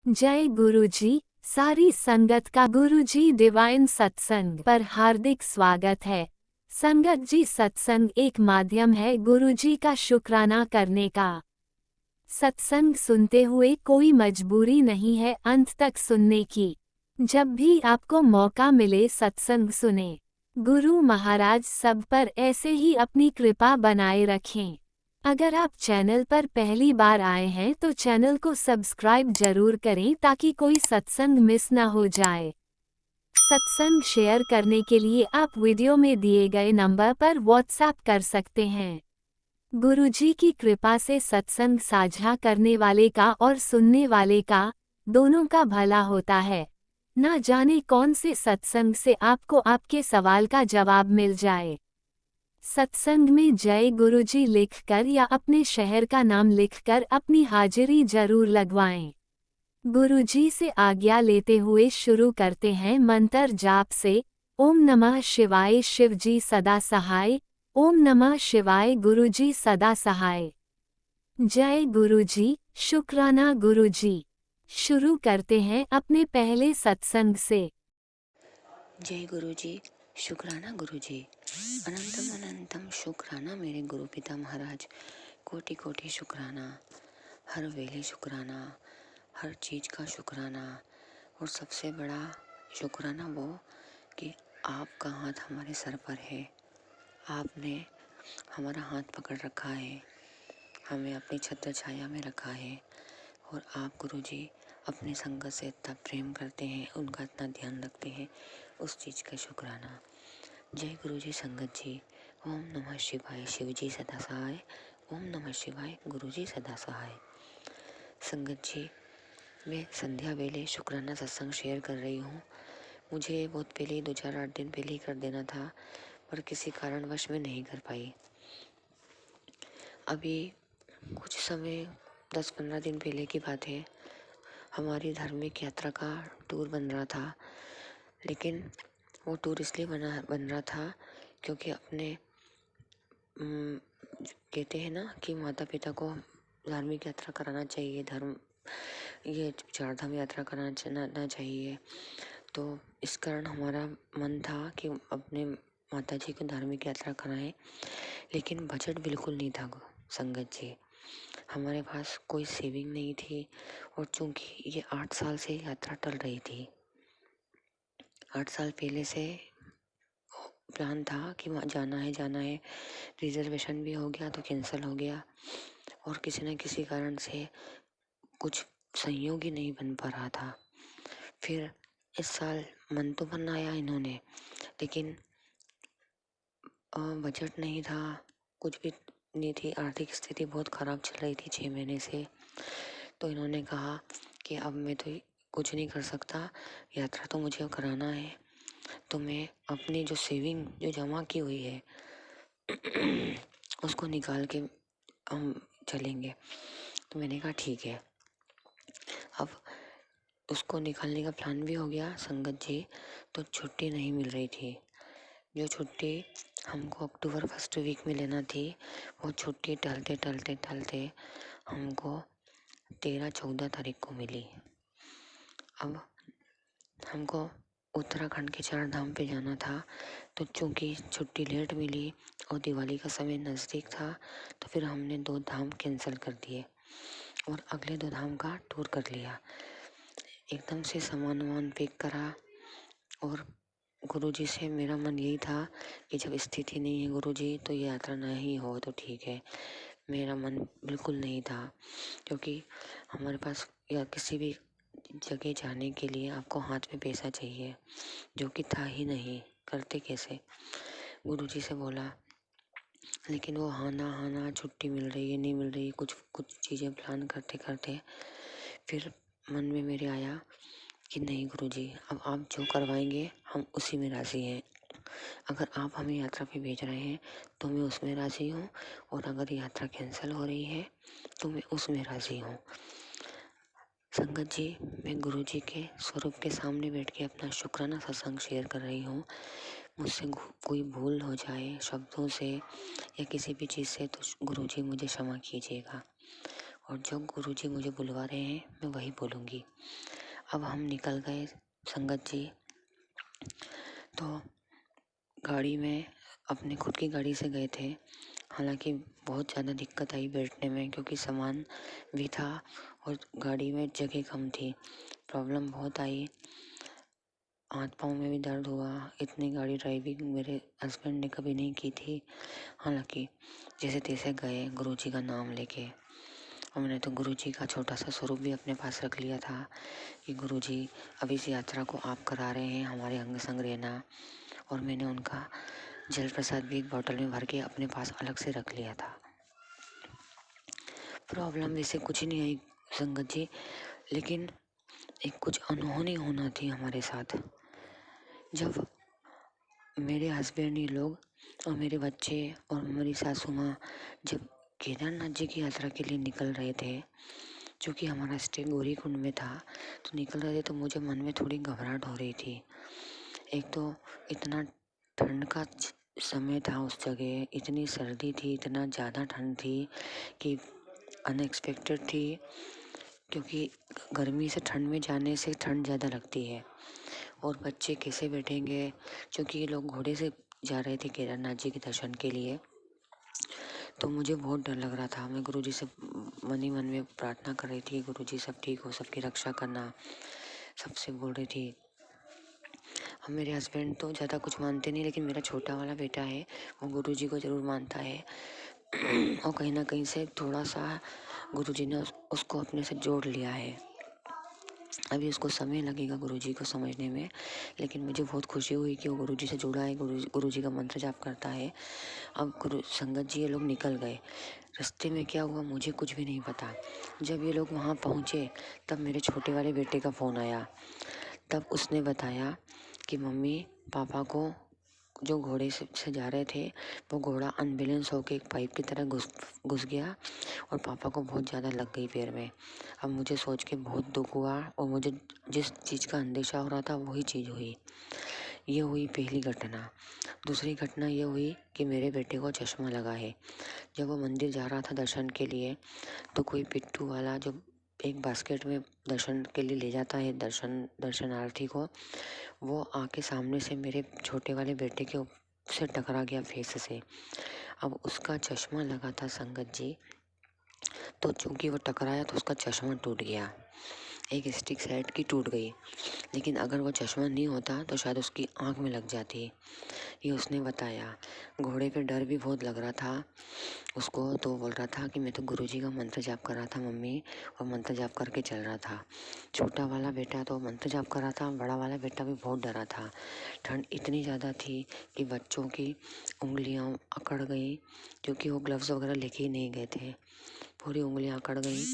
जय गुरुजी। सारी संगत का गुरुजी डिवाइन सत्संग पर हार्दिक स्वागत है। संगत जी, सत्संग एक माध्यम है गुरुजी का शुक्राना करने का। सत्संग सुनते हुए कोई मजबूरी नहीं है अंत तक सुनने की। जब भी आपको मौका मिले सत्संग सुने। गुरु महाराज सब पर ऐसे ही अपनी कृपा बनाए रखें। अगर आप चैनल पर पहली बार आए हैं तो चैनल को सब्सक्राइब जरूर करें ताकि कोई सत्संग मिस ना हो जाए। सत्संग शेयर करने के लिए आप वीडियो में दिए गए नंबर पर व्हाट्सएप कर सकते हैं। गुरुजी की कृपा से सत्संग साझा करने वाले का और सुनने वाले का, दोनों का भला होता है। ना जाने कौन से सत्संग से आपको आपके सवाल का जवाब मिल जाए। सत्संग में जय गुरुजी लिखकर या अपने शहर का नाम लिखकर अपनी हाजिरी जरूर लगवाएं। गुरुजी से आज्ञा लेते हुए शुरू करते हैं मंत्र जाप से। ओम नमः शिवाय शिवजी सदा सहाय। ओम नमः शिवाय गुरुजी सदा सहाय। जय गुरुजी, शुक्राना गुरुजी। शुरू करते हैं अपने पहले सत्संग से। जय गुरुजी, शुक्राना गुरुजी। अनंतम अनंतम शुक्राना मेरे गुरु पिता महाराज। कोटि कोटि शुक्राना, हर वेले शुक्राना, हर चीज़ का शुक्राना। और सबसे बड़ा शुक्राना वो कि आपका हाथ हमारे सर पर है। आपने हमारा हाथ पकड़ रखा है, हमें अपनी छत्र छाया में रखा है। और आप गुरुजी अपने संगत से इतना प्रेम करते हैं, उनका इतना ध्यान रखते हैं, उस चीज़ का शुक्राना। जय गुरुजी संगत जी। ओम नमः शिवाय शिवजी सदा सहाय। ओम नमः शिवाय गुरुजी सदा सहाय। संगत जी, मैं संध्या वेले शुक्राना सत्संग शेयर कर रही हूँ। मुझे बहुत पहले 2-4-8 दिन पहले ही कर देना था, पर किसी कारणवश मैं नहीं कर पाई। अभी कुछ समय 10-15 दिन पहले की बात है, हमारी धार्मिक यात्रा का टूर बन रहा था। लेकिन वो टूर इसलिए बन रहा था क्योंकि अपने कहते हैं ना कि माता पिता को धार्मिक यात्रा कराना चाहिए, ये चारधाम यात्रा कराना चाहिए। तो इस कारण हमारा मन था कि अपने माता जी को धार्मिक यात्रा कराएं, लेकिन बजट बिल्कुल नहीं था संगत जी। हमारे पास कोई सेविंग नहीं थी। और चूंकि ये 8 साल से यात्रा टल रही थी, 8 साल पहले से प्लान था कि वहाँ जाना है। रिजर्वेशन भी हो गया तो कैंसिल हो गया, और किसी न किसी कारण से कुछ संयोग ही नहीं बन पा रहा था। फिर इस साल मन तो बनाया इन्होंने, लेकिन बजट नहीं था, कुछ भी नहीं थी। आर्थिक स्थिति बहुत ख़राब चल रही थी 6 महीने से। तो इन्होंने कहा कि अब मैं तो कुछ नहीं कर सकता, यात्रा तो मुझे कराना है, तो मैं अपनी जो सेविंग जो जमा की हुई है उसको निकाल के हम चलेंगे। तो मैंने कहा ठीक है। अब उसको निकालने का प्लान भी हो गया संगत जी। तो छुट्टी नहीं मिल रही थी। जो छुट्टी हमको अक्टूबर फर्स्ट वीक में लेना थी, वो छुट्टी टलते टलते टलते हमको 13-14 तारीख को मिली। अब हमको उत्तराखंड के 4 धाम पे जाना था, तो चूंकि छुट्टी लेट मिली और दिवाली का समय नज़दीक था, तो फिर हमने 2 धाम कैंसिल कर दिए और अगले 2 धाम का टूर कर लिया। एकदम से सामान वामान पैक करा, और गुरुजी से मेरा मन यही था कि जब स्थिति नहीं है गुरुजी तो ये यात्रा नहीं हो तो ठीक है। मेरा मन बिल्कुल नहीं था, क्योंकि हमारे पास या किसी भी जगह जाने के लिए आपको हाथ में पैसा चाहिए, जो कि था ही नहीं। करते कैसे? गुरुजी से बोला, लेकिन वो हाँ ना छुट्टी मिल रही है नहीं मिल रही, कुछ कुछ चीज़ें प्लान करते करते फिर मन में मेरे आया कि नहीं गुरुजी, अब आप जो करवाएंगे हम उसी में राज़ी हैं। अगर आप हमें यात्रा पे भेज रहे हैं तो मैं उसमें राज़ी हूँ, और अगर यात्रा कैंसिल हो रही है तो मैं उसमें राज़ी हूँ। संगत जी, मैं गुरुजी के स्वरूप के सामने बैठ के अपना शुक्राना सत्संग शेयर कर रही हूँ। मुझसे कोई भूल हो जाए शब्दों से या किसी भी चीज़ से तो गुरुजी मुझे क्षमा कीजिएगा। और जो गुरुजी मुझे बुलवा रहे हैं मैं वही बोलूँगी। अब हम निकल गए संगत जी। तो गाड़ी में अपने खुद की गाड़ी से गए थे। हालांकि बहुत ज़्यादा दिक्कत आई बैठने में, क्योंकि सामान भी था और गाड़ी में जगह कम थी। प्रॉब्लम बहुत आई, हाथ पाँव में भी दर्द हुआ। इतनी गाड़ी ड्राइविंग मेरे हस्बैंड ने कभी नहीं की थी। हालांकि जैसे तैसे गए गुरुजी का नाम लेके। और मैंने तो गुरुजी का छोटा सा स्वरूप भी अपने पास रख लिया था कि गुरुजी अब इस यात्रा को आप करा रहे हैं, हमारे अंग संग रहना। और मैंने उनका जल प्रसाद भी एक बोतल में भर के अपने पास अलग से रख लिया था। प्रॉब्लम वैसे कुछ नहीं आई संगत जी, लेकिन एक कुछ अनहोनी होना थी हमारे साथ। जब मेरे हस्बैंड ये लोग और मेरे बच्चे और मेरी सासू माँ जब केदारनाथ जी की यात्रा के लिए निकल रहे थे, चूँकि हमारा स्टे गौरीकुंड में था, तो निकल रहे थे तो मुझे मन में थोड़ी घबराहट हो रही थी। एक तो इतना ठंड का समय था, उस जगह इतनी सर्दी थी, इतना ज़्यादा ठंड थी कि अनएक्सपेक्टेड थी। क्योंकि गर्मी से ठंड में जाने से ठंड ज़्यादा लगती है। और बच्चे कैसे बैठेंगे, क्योंकि ये लोग घोड़े से जा रहे थे केदारनाथ जी के दर्शन के लिए। तो मुझे बहुत डर लग रहा था। मैं गुरुजी से मन ही मन में प्रार्थना कर रही थी, गुरुजी सब ठीक हो, सबकी रक्षा करना, सबसे बोल रही थी। अब मेरे हस्बैंड तो ज़्यादा कुछ मानते नहीं, लेकिन मेरा छोटा वाला बेटा है वो गुरुजी को ज़रूर मानता है। और कहीं ना कहीं से थोड़ा सा गुरुजी ने उसको अपने से जोड़ लिया है। अभी उसको समय लगेगा गुरुजी को समझने में, लेकिन मुझे बहुत खुशी हुई कि वो गुरुजी से जुड़ा है, गुरुजी का मंत्र जाप करता है। अब गुरु संगत जी ये लोग निकल गए। रास्ते में क्या हुआ मुझे कुछ भी नहीं पता। जब ये लोग वहाँ पहुँचे तब मेरे छोटे वाले बेटे का फ़ोन आया। तब उसने बताया कि मम्मी पापा को जो घोड़े से जा रहे थे वो घोड़ा अनबैलेंस होकर एक पाइप की तरह घुस गया और पापा को बहुत ज़्यादा लग गई पैर में। अब मुझे सोच के बहुत दुख हुआ और मुझे जिस चीज़ का अंदेशा हो रहा था वही चीज़ हुई। ये हुई पहली घटना। दूसरी घटना ये हुई कि मेरे बेटे को चश्मा लगा है। जब वो मंदिर जा रहा था दर्शन के लिए तो कोई पिट्ठू वाला जो एक बास्केट में दर्शन के लिए ले जाता है दर्शनार्थी को, वो आके सामने से मेरे छोटे वाले बेटे के से टकरा गया फेस से। अब उसका चश्मा लगा था संगत जी, तो चूंकि वो टकराया तो उसका चश्मा टूट गया, एक स्टिक साइड की टूट गई। लेकिन अगर वो चश्मा नहीं होता तो शायद उसकी आँख में लग जाती, ये उसने बताया। घोड़े पे डर भी बहुत लग रहा था उसको, तो बोल रहा था कि मैं तो गुरुजी का मंत्र जाप कर रहा था मम्मी, और मंत्र जाप करके चल रहा था। छोटा वाला बेटा तो मंत्र जाप कर रहा था, बड़ा वाला बेटा भी बहुत डरा था। ठंड इतनी ज़्यादा थी कि बच्चों की उंगलियां अकड़ गई, क्योंकि वो ग्लव्स वगैरह लेके ही नहीं गए थे, पूरी उंगलियां अकड़ गई।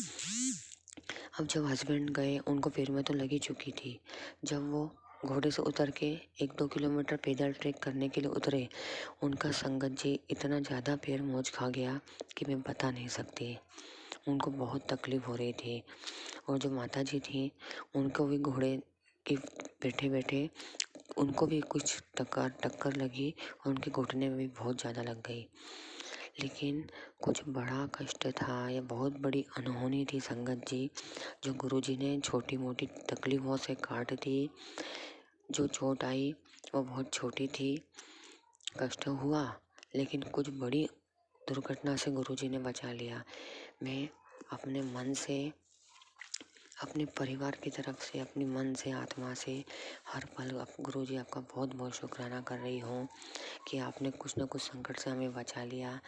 अब जब हस्बैंड गए उनको पैर में तो लगी चुकी थी। जब वो घोड़े से उतर के 1-2 किलोमीटर पैदल ट्रैक करने के लिए उतरे, उनका संगत जी इतना ज़्यादा पैर मोच खा गया कि मैं बता नहीं सकती। उनको बहुत तकलीफ़ हो रही थी। और जो माता जी थी उनको भी घोड़े के बैठे बैठे उनको भी कुछ टक्कर लगी और उनके घुटने में भी बहुत ज़्यादा लग गई। लेकिन कुछ बड़ा कष्ट था, यह बहुत बड़ी अनहोनी थी संगत जी, जो गुरुजी ने छोटी मोटी तकलीफ़ों से काट दी। जो चोट आई वो बहुत छोटी थी, कष्ट हुआ, लेकिन कुछ बड़ी दुर्घटना से गुरुजी ने बचा लिया। मैं अपने मन से, अपने परिवार की तरफ से, अपनी मन से, आत्मा से हर पल गुरुजी आपका बहुत बहुत शुक्राना कर रही हूँ कि आपने कुछ न कुछ संकट से हमें बचा लिया।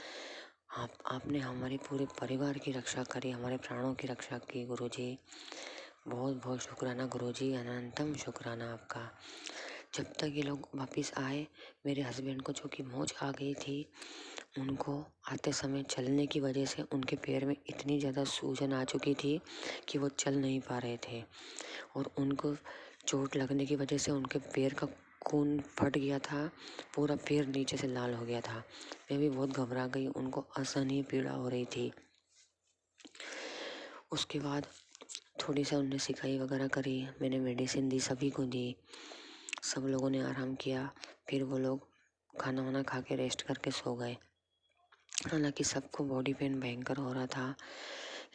आपने हमारे पूरे परिवार की रक्षा करी, हमारे प्राणों की रक्षा की गुरुजी। बहुत बहुत शुक्राना गुरुजी, अनंतम शुक्राना आपका। जब तक ये लोग वापस आए, मेरे हस्बैंड को जो कि मोच आ गई थी, उनको आते समय चलने की वजह से उनके पैर में इतनी ज़्यादा सूजन आ चुकी थी कि वो चल नहीं पा रहे थे। और उनको चोट लगने की वजह से उनके पैर का खून फट गया था, पूरा पैर नीचे से लाल हो गया था। मैं भी बहुत घबरा गई, उनको असहनीय पीड़ा हो रही थी। उसके बाद थोड़ी सा उनने सिकाई वगैरह करी, मैंने मेडिसिन दी, सभी को दी, सब लोगों ने आराम किया। फिर वो लोग खाना वाना खा के रेस्ट करके सो गए। हालांकि सबको बॉडी पेन भयंकर हो रहा था,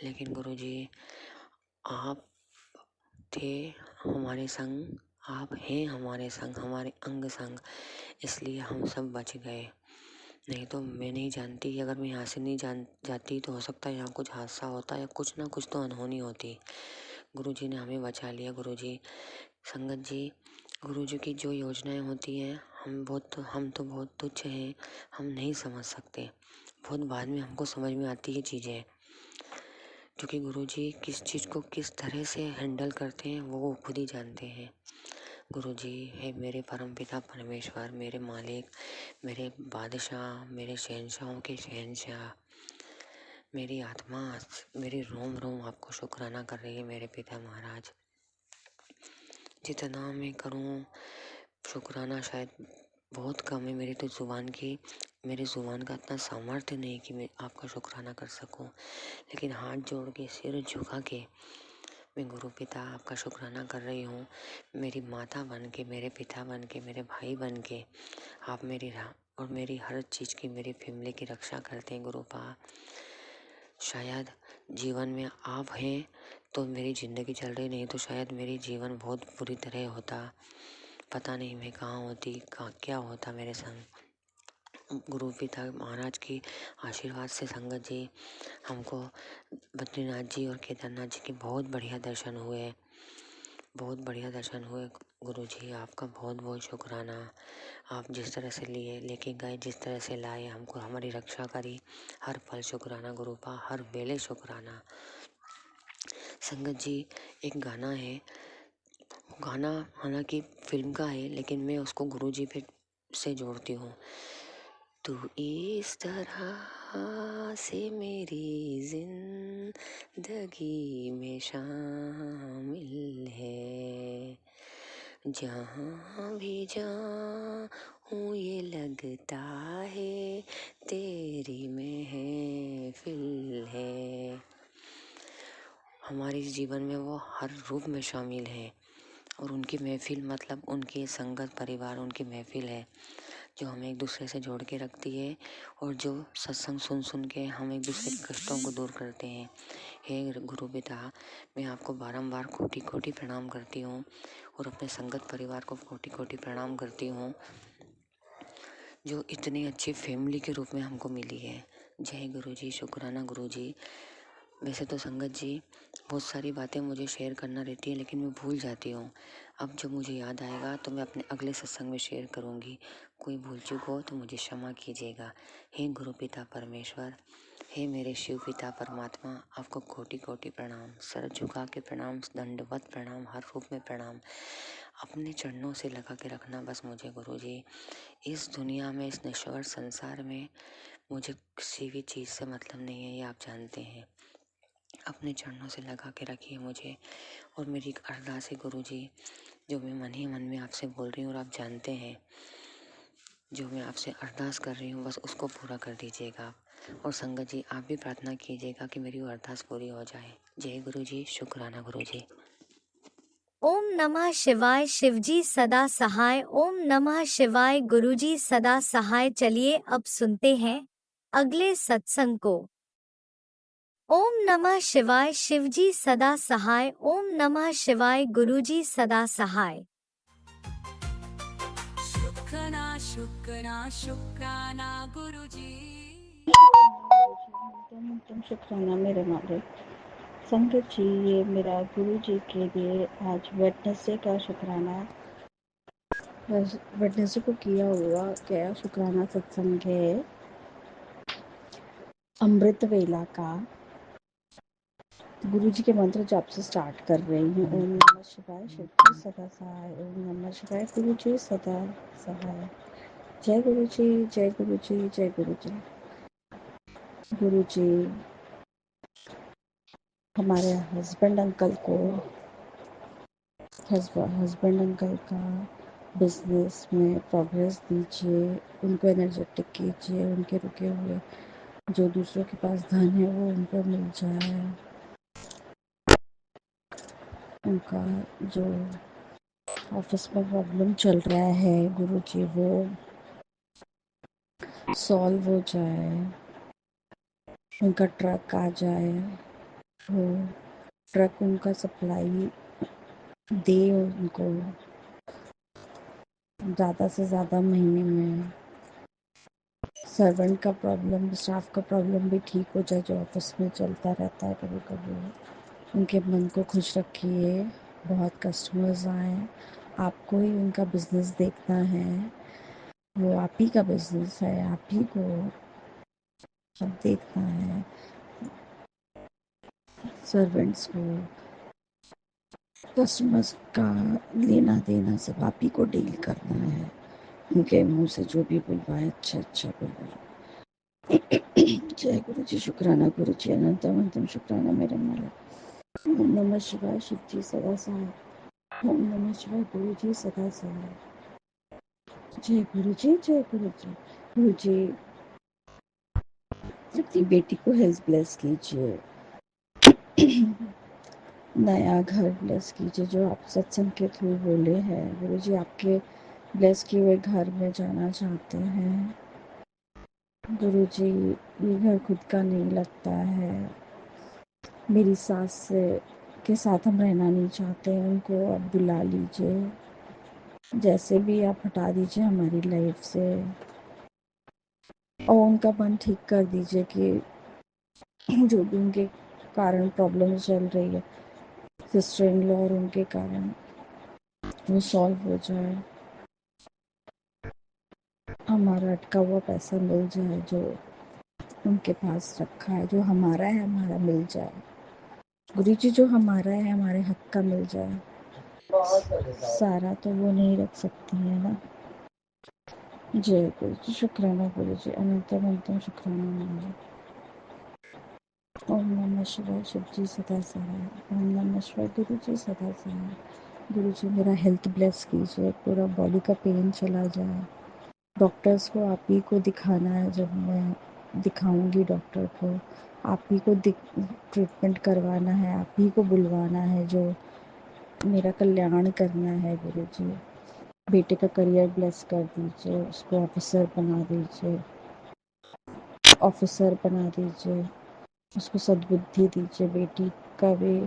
लेकिन गुरुजी आप थे हमारे संग, आप हैं हमारे संग, हमारे अंग संग, इसलिए हम सब बच गए। नहीं तो मैं नहीं जानती, अगर मैं यहाँ से नहीं जाती तो हो सकता है यहाँ कुछ हादसा होता या कुछ ना कुछ तो अनहोनी होती। गुरुजी ने हमें बचा लिया। गुरुजी, संगत जी, गुरुजी की जो योजनाएं होती हैं हम तो बहुत तुच्छ हैं, हम नहीं समझ सकते। बहुत बाद में हमको समझ में आती है चीज़ें, क्योंकि गुरुजी किस चीज़ को किस तरह से हैंडल करते हैं वो खुद ही जानते हैं। गुरुजी है मेरे परमपिता परमेश्वर, मेरे मालिक, मेरे बादशाह, मेरे शहंशाहों के शहंशाह। मेरी आत्मा, मेरी रोम रोम आपको शुक्राना कर रही है मेरे पिता महाराज। जितना मैं करूं शुक्राना शायद बहुत कम है, मेरी तो ज़ुबान की, मेरी ज़ुबान का इतना सामर्थ्य नहीं कि मैं आपका शुक्राना कर सकूं। लेकिन हाथ जोड़ के सिर झुका के मैं गुरु पिता आपका शुक्राना कर रही हूँ। मेरी माता बन के, मेरे पिता बन के, मेरे भाई बन के आप मेरी और मेरी हर चीज़ की, मेरी फैमिली की रक्षा करते हैं गुरुपा। शायद जीवन में आप हैं तो मेरी ज़िंदगी चल रही, नहीं तो शायद मेरी जीवन बहुत बुरी तरह होता। पता नहीं मैं कहाँ होती, कहाँ क्या होता मेरे संग। गुरु पिता महाराज की आशीर्वाद से संगत जी हमको बद्रीनाथ जी और केदारनाथ जी के बहुत बढ़िया दर्शन हुए, बहुत बढ़िया दर्शन हुए। गुरु जी आपका बहुत बहुत शुक्राना। आप जिस तरह से लेके गए, जिस तरह से लाए, हमको हमारी रक्षा करी, हर पल शुक्राना गुरुपा, हर वेले शुक्राना। संगत जी एक गाना है, गाना हालांकि फिल्म का है लेकिन मैं उसको गुरुजी पे से जोड़ती हूँ। तू इस तरह से मेरी जिंदगी में शामिल है, जहाँ भी जाऊँ ये लगता है तेरी महफिल है। हमारे जीवन में वो हर रूप में शामिल है और उनकी महफिल मतलब उनकी संगत, परिवार उनकी महफिल है जो हमें एक दूसरे से जोड़ के रखती है और जो सत्संग सुन सुन के हम एक दूसरे के कष्टों को दूर करते हैं। हे गुरु पिता, मैं आपको बारंबार कोटि कोटि प्रणाम करती हूँ और अपने संगत परिवार को कोटि कोटि प्रणाम करती हूँ जो इतनी अच्छी फैमिली के रूप में हमको मिली है। जय गुरु जी, शुक्राना गुरु जी। वैसे तो संगत जी बहुत सारी बातें मुझे शेयर करना रहती है लेकिन मैं भूल जाती हूँ। अब जब मुझे याद आएगा तो मैं अपने अगले सत्संग में शेयर करूँगी। कोई भूल चूक हो तो मुझे क्षमा कीजिएगा। हे गुरु पिता परमेश्वर, हे मेरे शिव पिता परमात्मा, आपको कोटि कोटि प्रणाम, सर झुका के प्रणाम, दंडवत प्रणाम, हर रूप में प्रणाम। अपने चरणों से लगा के रखना बस मुझे गुरु जी। इस दुनिया में, इस नश्वर संसार में मुझे किसी भी चीज़ से मतलब नहीं है, ये आप जानते हैं। अपने चरणों से लगा के रखिए मुझे। और मेरी एक अरदास है गुरु जी, जो मैं मन ही मन में आपसे बोल रही हूँ और आप जानते हैं, जो मैं आपसे अरदास कर रही हूँ बस उसको पूरा कर दीजिएगा आप। और संगत जी आप भी प्रार्थना कीजिएगा कि मेरी वो अरदास पूरी हो जाए। जय गुरु जी, शुक्राना गुरु जी। ओम नमः शिवाय। शिवजी सदा सहाय। ओम नमः शिवाय। गुरुजी सदा सहाय। चलिए अब सुनते हैं अगले सत्संग को। ओम नमः शिवाय। शिवजी सदा सहाय। ओम नमः शिवाय। गुरुजी सदा सहाय। शुक्राना शुक्राना शुक्राना गुरुजी। एकदम शुक्राना मेरे मालिक। संगत जी, ये मेरा गुरु जी के लिए आज वेडनेसडे का शुक्राना, वेडनेसडे को किया हुआ क्या शुक्राना सत्संग है अमृत वेला का। गुरु जी के मंत्र जाप से स्टार्ट कर रही हूँ। ओम नमः शिवाय। शिव जी सदा सहाय। ओम नमः शिवाय। गुरु जी सदा सहाय। जय गुरु जी, जय गुरु जी, जय गुरु जी। गुरु जी हमारे हस्बैंड अंकल का बिजनेस में प्रोग्रेस दीजिए, उनको एनर्जेटिक कीजिए, उनके रुके हुए जो दूसरों के पास धन है वो उनको मिल जाए, उनका जो ऑफिस में प्रॉब्लम चल रहा है गुरुजी वो सॉल्व हो जाए, उनका ट्रक आ जाए, हो, ट्रक उनका सप्लाई दे उनको ज़्यादा से ज़्यादा महीने में। सर्वेंट का प्रॉब्लम, स्टाफ का प्रॉब्लम भी ठीक हो जाए जो ऑफिस में चलता रहता है कभी कभी। उनके मन को खुश रखिए, बहुत कस्टमर्स आए, आपको ही उनका बिजनेस देखना है, वो आप ही का बिजनेस है, आप ही को अब देखना है। सर्वेंट्स को, कस्टमर्स का लेना देना सब आप ही को डील करना है। उनके मुंह से जो भी बुलवाए अच्छा अच्छा बुलवाए। जय गुरु जी, शुक्राना गुरु जी, अनंत अनंतम शुक्राना मेरे मालिक। ओम नमः शिवाय, शिव जी सदा सहाय। ओम नमः शिवाय, गुरु जी सदा सहाय। जय गुरु जी, जय गुरु जी। गुरु जी अपनी बेटी को हेल्थ ब्लेस कीजिए, नया घर ब्लेस कीजिए जो आप सत्संग के थ्रू बोले हैं। गुरु जी आपके ब्लेस किए हुए घर में जाना चाहते हैं। गुरु जी ये घर खुद का नहीं लगता है, मेरी सास के साथ हम रहना नहीं चाहते हैं, उनको आप बुला लीजिए, जैसे भी आप हटा दीजिए हमारी लाइफ से, और उनका मन ठीक कर दीजिए कि जो भी उनके कारण प्रॉब्लम चल रही है सिस्टर इन लॉ और उनके कारण, वो सॉल्व हो जाए, हमारा अटका हुआ पैसा मिल जाए जो उनके पास रखा है, जो हमारा है हमारा मिल जाए। गुरु जी जो हमारा है हमारे हक का मिल जाए। सारा तो वो नहीं रख सकती है ना। जय गुरु जी, शुक्राना गुरु जी, अनंतम अनंतम शुक्राना मांगे। ओम नमः शिवाय, शिव जी सदा सहाय। ओम नमः शिवाय, गुरु जी सदा सहाय। गुरु जी मेरा हेल्थ ब्लेस कीजिए, पूरा बॉडी का पेन चला जाए। डॉक्टर्स को आप ही को दिखाना है, जब मैं दिखाऊंगी डॉक्टर को आप ही को ट्रीटमेंट करवाना है, आप ही को बुलवाना है, जो मेरा कल्याण करना है। गुरु जी बेटे का करियर ब्लेस कर दीजिए, उसको ऑफिसर बना दीजिए, उसको सद्बुद्धि दीजिए, बेटी का भी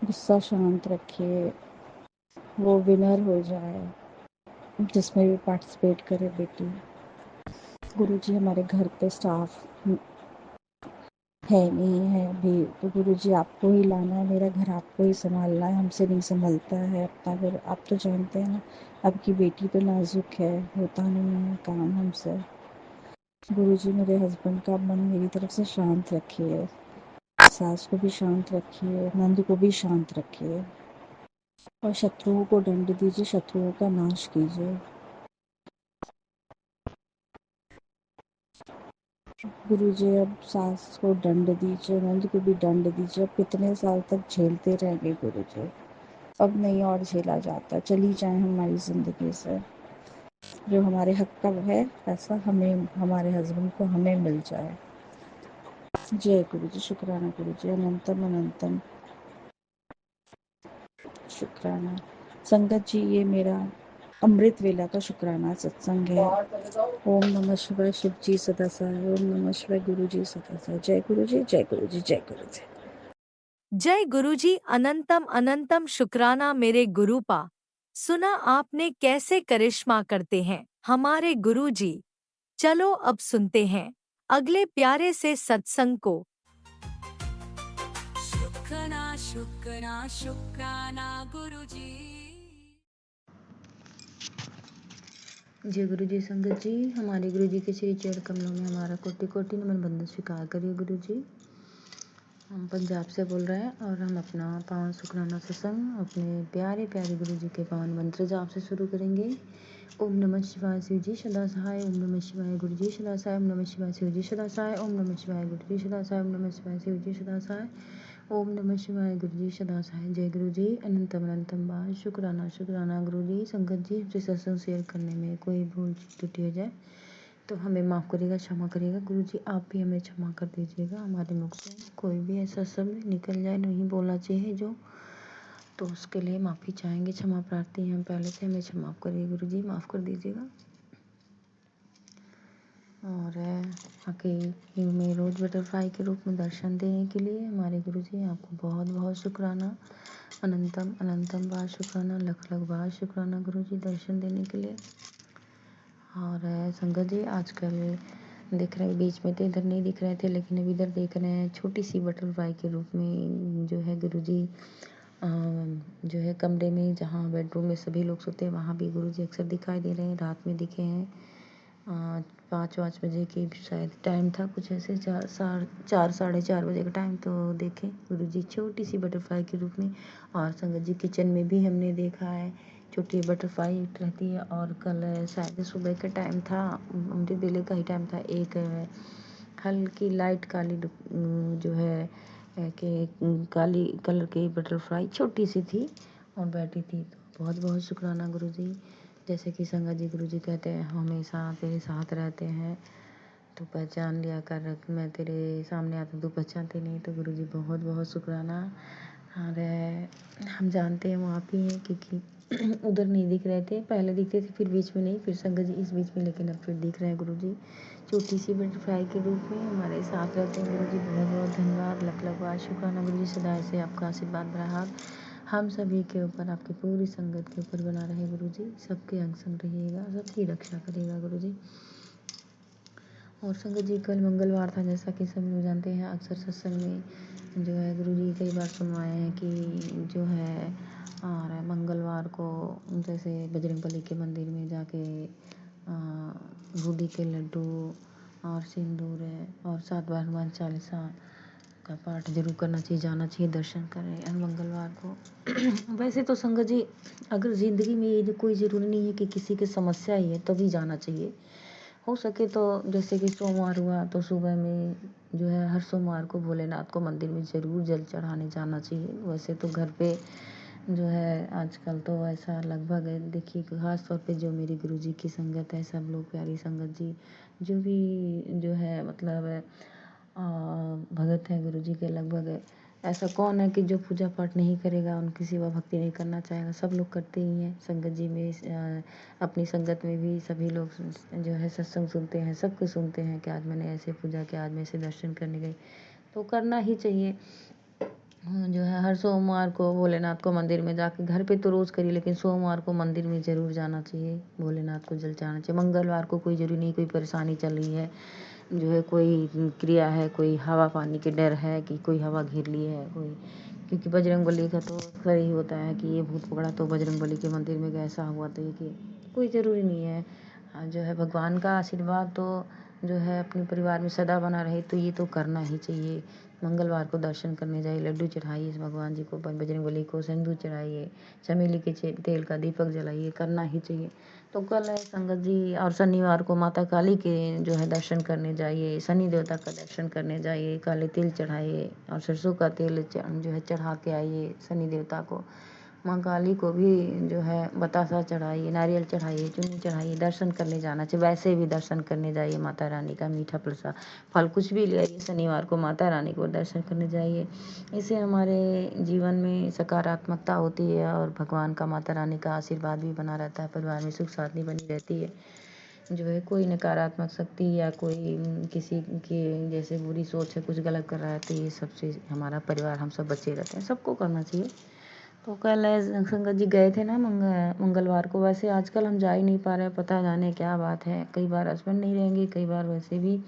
गुस्सा शांत रखिए, वो विनर हो जाए जिसमें भी पार्टिसिपेट करे बेटी। गुरुजी हमारे घर पे स्टाफ है नहीं है अभी, तो गुरुजी आपको ही लाना है, मेरा घर आपको ही संभालना है, हमसे नहीं संभलता है अपना घर। आप तो जानते हैं ना, आपकी बेटी तो नाजुक है, होता नहीं है काम हमसे। गुरुजी मेरे हस्बैंड का मन मेरी तरफ से शांत रखिए, सास को भी शांत रखिए, नंद को भी शांत रखिए, और शत्रुओं को दंड दीजिए, शत्रुओं का नाश कीजिए। गुरुजी अब सास को दंड दीजिए, नंद को भी दंड दीजिए। अब कितने साल तक झेलते रहेंगे गुरुजी, अब नहीं और झेला जाता, चली जाए हमारी ज़िंदगी से। जो हमारे हक का है पैसा हमें, हमारे हस्बैंड को हमें मिल जाए। जय गुरु जी, शुक्राना गुरु जी, अनंतम अनंतम शुक्राना। संगत जी ये मेरा अमृत वेला का शुक्राना सत्संग है। ओम नमः शिवाय, शिव जी सदा सहाय। ओम नमः शिवाय, गुरु जी सदा सहाय। जय गुरु जी, जय गुरु जी, जय गुरु जी। जय गुरुजी, अनंतम अनंतम शुक्राना मेरे गुरुपा। सुना आपने कैसे करिश्मा करते हैं हमारे गुरुजी। चलो अब सुनते हैं अगले प्यारे से सत्संग को। शुक्राना शुक्राना शुक्राना गुरुजी। जय गुरु जी। संगत जी हमारे गुरु जी के श्री चरण कमलों में हमारा कोटि कोटि नमन बंदन स्वीकार करिए। गुरु जी हम पंजाब से बोल रहे हैं और हम अपना पावन शुक्राना सत्संग अपने प्यारे प्यारे गुरु जी के पावन मंत्र जाप से शुरू करेंगे। ओम नमः शिवाय, शिव जी सदा सहाय। ओम नमः शिवाय, गुरु जी सदा सहाय। ओम नमः शिवाय, शिव जी सदा सहाय। ओम नमः शिवाय, गुरु जी सदा सहाय। ओम नमः शिवाय, शिव जी सदा सहाय। ओम नमः शिवाय, गुरु जी सदा सहाय। जय गुरु जी, अनंतम अनंतम बार शुक्राना शुक्राना गुरु जी। संगत जी हमसे सत्संग शेयर करने में कोई भूल त्रुटि हो जाए तो हमें माफ़ करिएगा, क्षमा करिएगा। गुरु जी आप भी हमें क्षमा कर दीजिएगा। हमारे मुख से कोई भी ऐसा शब्द निकल जाए नहीं बोलना चाहिए जो, तो उसके लिए माफ़ी चाहेंगे, क्षमा प्रार्थी हैं हम पहले से, हमें क्षमा करिए। गुरु जी माफ़ कर दीजिएगा। और आके में रोज़ बटरफ्लाई के रूप में दर्शन देने के लिए हमारे गुरुजी आपको बहुत बहुत शुक्राना, अनंतम अनंतम बार शुक्राना, लख लख बार शुक्राना गुरुजी दर्शन देने के लिए। और संगत जी आजकल दिख रहे बीच में तो इधर नहीं दिख रहे थे, लेकिन अब इधर देख रहे हैं छोटी सी बटरफ्लाई के रूप में जो है गुरुजी जो है कमरे में, जहाँ बेडरूम में सभी लोग सोते हैं वहाँ भी गुरुजी अक्सर दिखाई दे रहे हैं। रात में दिखे हैं 5 बजे की शायद टाइम था, कुछ ऐसे 4 साढ़े 4 बजे का टाइम, तो देखे गुरुजी छोटी सी बटरफ्लाई के रूप में। और संगत जी किचन में भी हमने देखा है छोटी बटरफ्लाई रहती है। और कल शायद सुबह का टाइम था, अमृत वेले का ही टाइम था, एक हल्की लाइट काली जो है कि काली कलर की बटरफ्लाई छोटी सी थी और बैठी थी। तो बहुत बहुत शुक्राना गुरुजी। जैसे कि संगत जी गुरुजी कहते हैं हमेशा तेरे साथ रहते हैं, तो पहचान लिया कर, मैं तेरे सामने आता तू पहचानते नहीं, तो गुरुजी बहुत बहुत शुक्राना। और हम जानते हैं वो आप ही हैं, क्योंकि उधर नहीं दिख रहे थे, पहले दिखते थे फिर बीच में नहीं, फिर संगत जी इस बीच में, लेकिन अब फिर दिख रहे हैं गुरुजी छोटी सी बटरफ्लाई के रूप में हमारे साथ रहते हैं। गुरुजी बहुत बहुत धन्यवाद, लख लख बार शुक्राना गुरुजी। सदा से आपका आशीर्वाद बना हाथ हम सभी के ऊपर, आपकी पूरी संगत के ऊपर बना रहे गुरुजी, सबके अंग संग रहिएगा, सबकी रक्षा करिएगा गुरुजी। और संगत जी कल मंगलवार था, जैसा कि सब लोग जानते हैं, अक्सर सत्संग में जो है गुरुजी कई बार सुनवाए हैं कि जो है और मंगलवार को जैसे बजरंगबली के मंदिर में जाके बूंदी के लड्डू और सिंदूर और 7 बार हनुमान चालीसा का पाठ जरूर करना चाहिए, जाना चाहिए, दर्शन करें हर मंगलवार को। वैसे तो संगत जी अगर ज़िंदगी में ये कोई ज़रूरी नहीं है कि किसी की समस्या ही है तभी जाना चाहिए। हो सके तो जैसे कि सोमवार हुआ तो सुबह में जो है हर सोमवार को भोलेनाथ को मंदिर में ज़रूर जल चढ़ाने जाना चाहिए। वैसे तो घर पे जो है आजकल तो ऐसा लगभग देखिए, ख़ास तौर पे जो मेरी गुरुजी की संगत है, सब लोग प्यारी संगत जी जो भी जो है मतलब भगत हैं गुरुजी के, लगभग ऐसा कौन है कि जो पूजा पाठ नहीं करेगा, उनकी सेवा भक्ति नहीं करना चाहेगा, सब लोग करते ही हैं। संगत जी में अपनी संगत में भी सभी लोग जो है सत्संग सुनते हैं, सब कुछ सुनते हैं कि आज मैंने ऐसे पूजा किया, आज मैं ऐसे दर्शन करने गई, तो करना ही चाहिए। जो है हर सोमवार को भोलेनाथ को मंदिर में जाके, घर पे तो रोज़ करिए लेकिन सोमवार को मंदिर में ज़रूर जाना चाहिए, भोलेनाथ को जल चढ़ाना चाहिए। मंगलवार को कोई ज़रूरी नहीं, कोई परेशानी चल रही है, जो है कोई क्रिया है, कोई हवा पानी के डर है कि कोई हवा घेर ली है कोई, क्योंकि बजरंगबली का तो अक्सर ही होता है कि ये भूत पकड़ा तो बजरंगबली के मंदिर में ऐसा हुआ, तो ये कि कोई ज़रूरी नहीं है। जो है भगवान का आशीर्वाद तो जो है अपने परिवार में सदा बना रहे, तो ये तो करना ही चाहिए। मंगलवार को दर्शन करने जाइए, लड्डू चढ़ाइए भगवान जी को, बजरंगबली को सिंदूर चढ़ाइए, चमेली के तेल का दीपक जलाइए, करना ही चाहिए। तो कल है संगत जी, और शनिवार को माता काली के जो है दर्शन करने जाइए, शनि देवता का दर्शन करने जाइए, काले तिल चढ़ाइए और सरसों का तेल जो है चढ़ा के आइए शनि देवता को। माँ काली को भी जो है बतासा चढ़ाइए, नारियल चढ़ाइए, चुन्नी चढ़ाइए, दर्शन करने जाना चाहिए। वैसे भी दर्शन करने जाइए, माता रानी का मीठा प्रसाद फल कुछ भी ले आइए, शनिवार को माता रानी को दर्शन करने जाइए। इससे हमारे जीवन में सकारात्मकता होती है और भगवान का, माता रानी का आशीर्वाद भी बना रहता है, परिवार में सुख शांति बनी रहती है। जो है कोई नकारात्मक शक्ति या कोई किसी की जैसे बुरी सोच है, कुछ गलत कर रहा है, तो ये सब चीज़ हमारा परिवार हम सब बचे रहते हैं, सबको करना चाहिए। तो कल संगत जी गए थे ना मंगलवार को, वैसे आजकल हम जा ही नहीं पा रहे, पता जाने क्या बात है, कई बार हस्बैंड नहीं रहेंगे, कई बार वैसे भी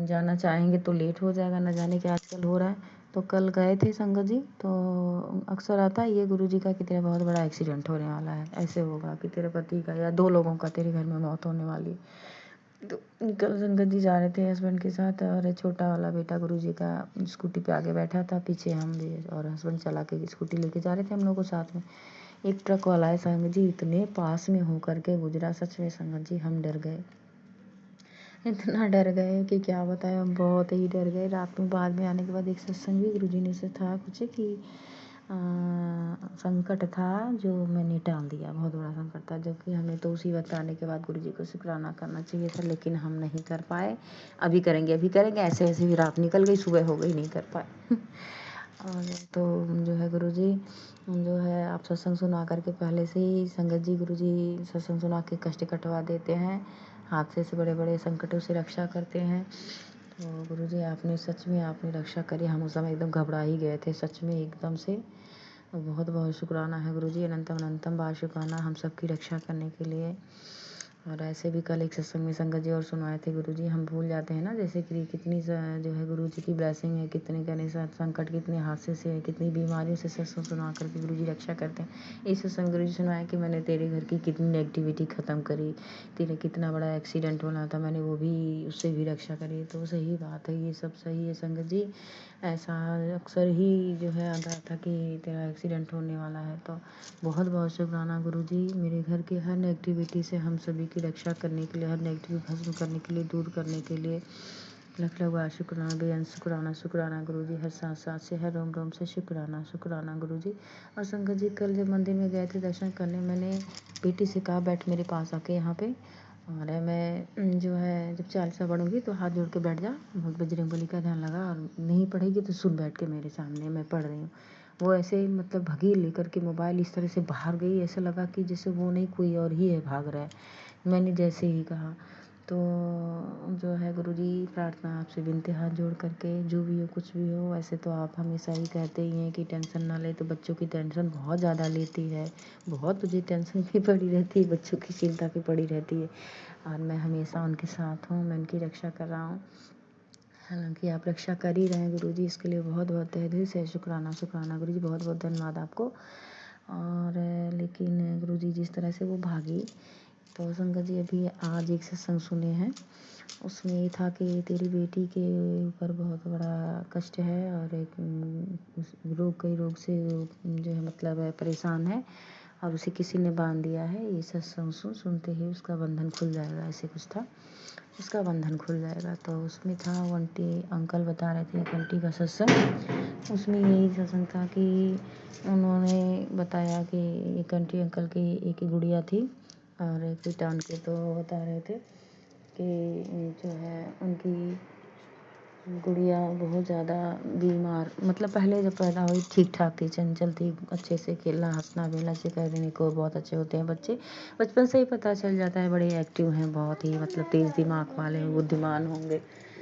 जाना चाहेंगे तो लेट हो जाएगा, न जाने क्या आजकल हो रहा है। तो कल गए थे संगत जी, तो अक्सर आता है ये गुरुजी का कि तेरा बहुत बड़ा एक्सीडेंट होने वाला है, ऐसे होगा कि तेरे पति का या 2 लोगों का तेरे घर में मौत होने वाली है। तो कल संगत जी जा रहे थे हस्बैंड के साथ, और छोटा वाला बेटा गुरुजी का स्कूटी पे आगे बैठा था, पीछे हम भी और हस्बैंड चला के स्कूटी लेके जा रहे थे हम लोग को साथ में। एक ट्रक वाला है संगत जी, इतने पास में होकर के गुजरा, सच में संगत जी हम डर गए, इतना डर गए कि क्या बताएं, हम बहुत ही डर गए। रात में बाद में आने के बाद एक सत्संग भी गुरुजी ने से था कुछ कि संकट था जो मैंने टाल दिया, बहुत बड़ा संकट था, जो कि हमें तो उसी वक्त आने के बाद गुरुजी को शुक्राना करना चाहिए था, लेकिन हम नहीं कर पाए। अभी करेंगे, अभी करेंगे, ऐसे ऐसे भी रात निकल गई, सुबह हो गई, नहीं कर पाए। और तो जो है गुरुजी जो है आप सत्संग सुना करके पहले से ही संगत जी गुरुजी सत्संग सुना के कष्ट कटवा देते हैं, हादसे से बड़े बड़े संकटों से रक्षा करते हैं। तो गुरुजी आपने सच में आपने रक्षा करी। हम उस समय एकदम घबरा ही गए थे सच में एकदम से। बहुत बहुत शुक्राना है गुरुजी, अनंतम अनंतम बार शुक्राना हम सबकी रक्षा करने के लिए। और ऐसे भी कल एक सत्संग में संगत जी और सुनाए थे गुरुजी, हम भूल जाते हैं ना जैसे कि कितनी जो है गुरुजी की ब्लेसिंग है, कितने कहने से संकट, कितने हादसे से, कितनी बीमारियों से सत्संग सुना करके गुरुजी रक्षा करते हैं। इस सत्संग गुरुजी सुनाया कि मैंने तेरे घर की कितनी नेगेटिविटी ख़त्म करी, तेरे कितना बड़ा एक्सीडेंट होना था, मैंने वो भी उससे भी रक्षा करी। तो सही बात है, ये सब सही है संगत जी। ऐसा अक्सर ही जो है आता था कि तेरा एक्सीडेंट होने वाला है। तो बहुत बहुत शुक्राना गुरुजी, मेरे घर के हर नेगेटिविटी से हम सभी की रक्षा करने के लिए, हर नेगेटिव भस्म करने के लिए, दूर करने के लिए लख लख बार शुक्राना, बेअंत शुक्राना शुक्राना गुरुजी, हर सांस सांस से, हर रोम रोम से शुक्राना शुक्राना गुरुजी। और संगत जी कल जब मंदिर में गए थे दर्शन करने, मैंने बेटी से कहा बैठ मेरे पास आके यहाँ पे, और मैं जो है जब चालीसा पढ़ूंगी तो हाथ जोड़ के बैठ जा, बजरंगबली का ध्यान लगा, और नहीं पढ़ेगी तो सुन बैठ के मेरे सामने मैं पढ़ रही हूँ। वो ऐसे ही मतलब भगी लेकर के मोबाइल इस तरह से बाहर गई, ऐसा लगा कि जैसे वो नहीं कोई और ही है भाग रहा है। मैंने जैसे ही कहा तो जो है गुरुजी प्रार्थना आपसे विनती हाथ जोड़ करके, जो भी हो कुछ भी हो, वैसे तो आप हमेशा ही कहते ही हैं कि टेंशन ना ले, तो बच्चों की टेंशन बहुत ज़्यादा लेती है, बहुत तुझे टेंशन भी पड़ी रहती है, बच्चों की चिंता भी पड़ी रहती है। और मैं हमेशा उनके साथ हूँ, मैं उनकी रक्षा कर रहा हूँ। हालांकि आप रक्षा कर ही रहे हैं गुरुजी, इसके लिए बहुत बहुत तहे दिल से शुक्राना शुक्राना गुरुजी, बहुत बहुत धन्यवाद आपको। और लेकिन गुरुजी जिस तरह से वो भागी, तो संगत जी अभी आज एक सत्संग सुने हैं, उसमें ये था कि तेरी बेटी के ऊपर बहुत बड़ा कष्ट है और एक रोग, कई रोग से जो है मतलब है परेशान है, और उसे किसी ने बांध दिया है। ये सत्संग सुनते ही उसका बंधन खुल जाएगा, ऐसे कुछ था, उसका बंधन खुल जाएगा। तो उसमें था वो आंटी अंकल बता रहे थे, एक आंटी का सत्संग, उसमें यही सत्संग था कि उन्होंने बताया कि एक आंटी अंकल की एक गुड़िया थी और एक पिटान के, तो बता रहे थे कि जो है उनकी गुड़िया बहुत ज़्यादा बीमार, मतलब पहले जब पैदा हुई ठीक ठाक थी, चंचल थी, अच्छे से खेलना हंसना खेलना सिखाने को बहुत अच्छे होते हैं बच्चे, बचपन से ही पता चल जाता है, बड़े एक्टिव हैं, बहुत ही मतलब तेज़ दिमाग वाले बुद्धिमान होंगे।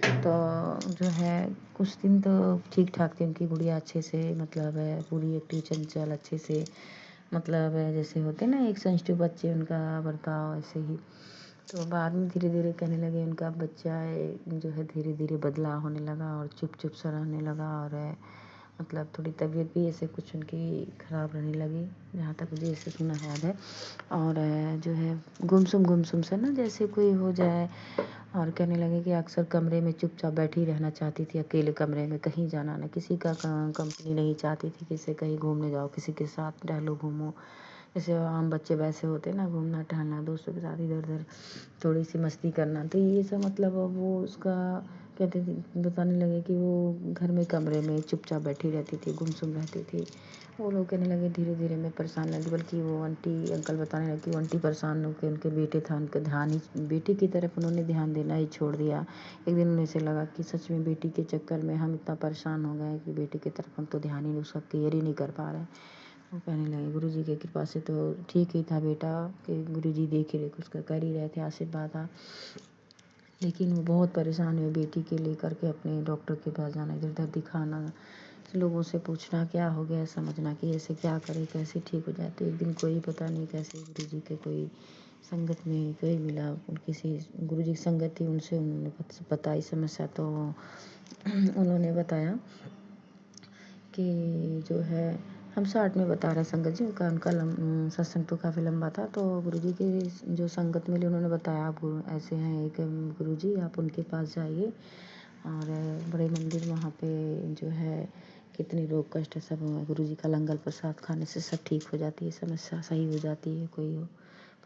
तो जो है कुछ दिन तो ठीक ठाक थी उनकी गुड़िया, अच्छे से मतलब है पूरी एक्टिव चंचल, अच्छे से मतलब जैसे होते ना एक सेंसिटिव बच्चे, उनका बर्ताव ऐसे ही। तो बाद में धीरे धीरे कहने लगे उनका बच्चा जो है धीरे धीरे बदलाव होने लगा और चुप चुप सा रहने लगा, और मतलब थोड़ी तबीयत भी ऐसे कुछ उनकी ख़राब रहने लगी, जहाँ तक मुझे ऐसे सुना याद है। और जो है गुमसुम से ना जैसे कोई हो जाए, और कहने लगे कि अक्सर कमरे में चुपचाप बैठी रहना चाहती थी, अकेले कमरे में, कहीं जाना ना, किसी का कंपनी नहीं चाहती थी, किसी से कहीं घूमने जाओ, किसी के साथ टहलो घूमो, जैसे आम बच्चे वैसे होते ना, घूमना टहलना दोस्तों के साथ इधर उधर थोड़ी सी मस्ती करना। तो ये सब मतलब वो उसका कहते थे, बताने लगे कि वो घर में कमरे में चुपचाप बैठी रहती थी, गुमसुम रहती थी। वो लोग कहने लगे धीरे धीरे मैं परेशान लगी, बल्कि वो आंटी अंकल बताने लगे कि वो आंटी परेशान हो के उनके बेटे था, उनका ध्यान ही बेटी की तरफ उन्होंने ध्यान देना ही छोड़ दिया। एक दिन उन्हें से लगा कि सच में बेटी के चक्कर में हम इतना परेशान हो गए कि बेटी की तरफ हम तो ध्यान ही उसका केयर ही नहीं कर पा रहे। वो कहने लगे गुरुजी की कृपा से तो ठीक ही था बेटा, कि गुरुजी देख ही रेख उसका कर ही रहे थे, आशीर्वाद था। लेकिन वो बहुत परेशान हुए बेटी के लेकर के, अपने डॉक्टर के पास जाना, इधर उधर दिखाना, लोगों से पूछना क्या हो गया, समझना कि ऐसे क्या करे कैसे ठीक हो जाए। तो एक दिन कोई पता नहीं कैसे गुरुजी के कोई संगत में कोई मिला, किसी गुरुजी की संगत थी, उनसे उन्होंने बताई समस्या। तो उन्होंने बताया कि जो है हम 60 में बता रहे संगत जी, उनका सत्संग तो काफ़ी लंबा था। तो गुरुजी की जो संगत मिली उन्होंने बताया आप ऐसे हैं एक गुरुजी, आप उनके पास जाइए, और बड़े मंदिर वहाँ पे जो है कितने रोग कष्ट सब गुरुजी का लंगर प्रसाद खाने से सब ठीक हो जाती है, समस्या सही हो जाती है, कोई हो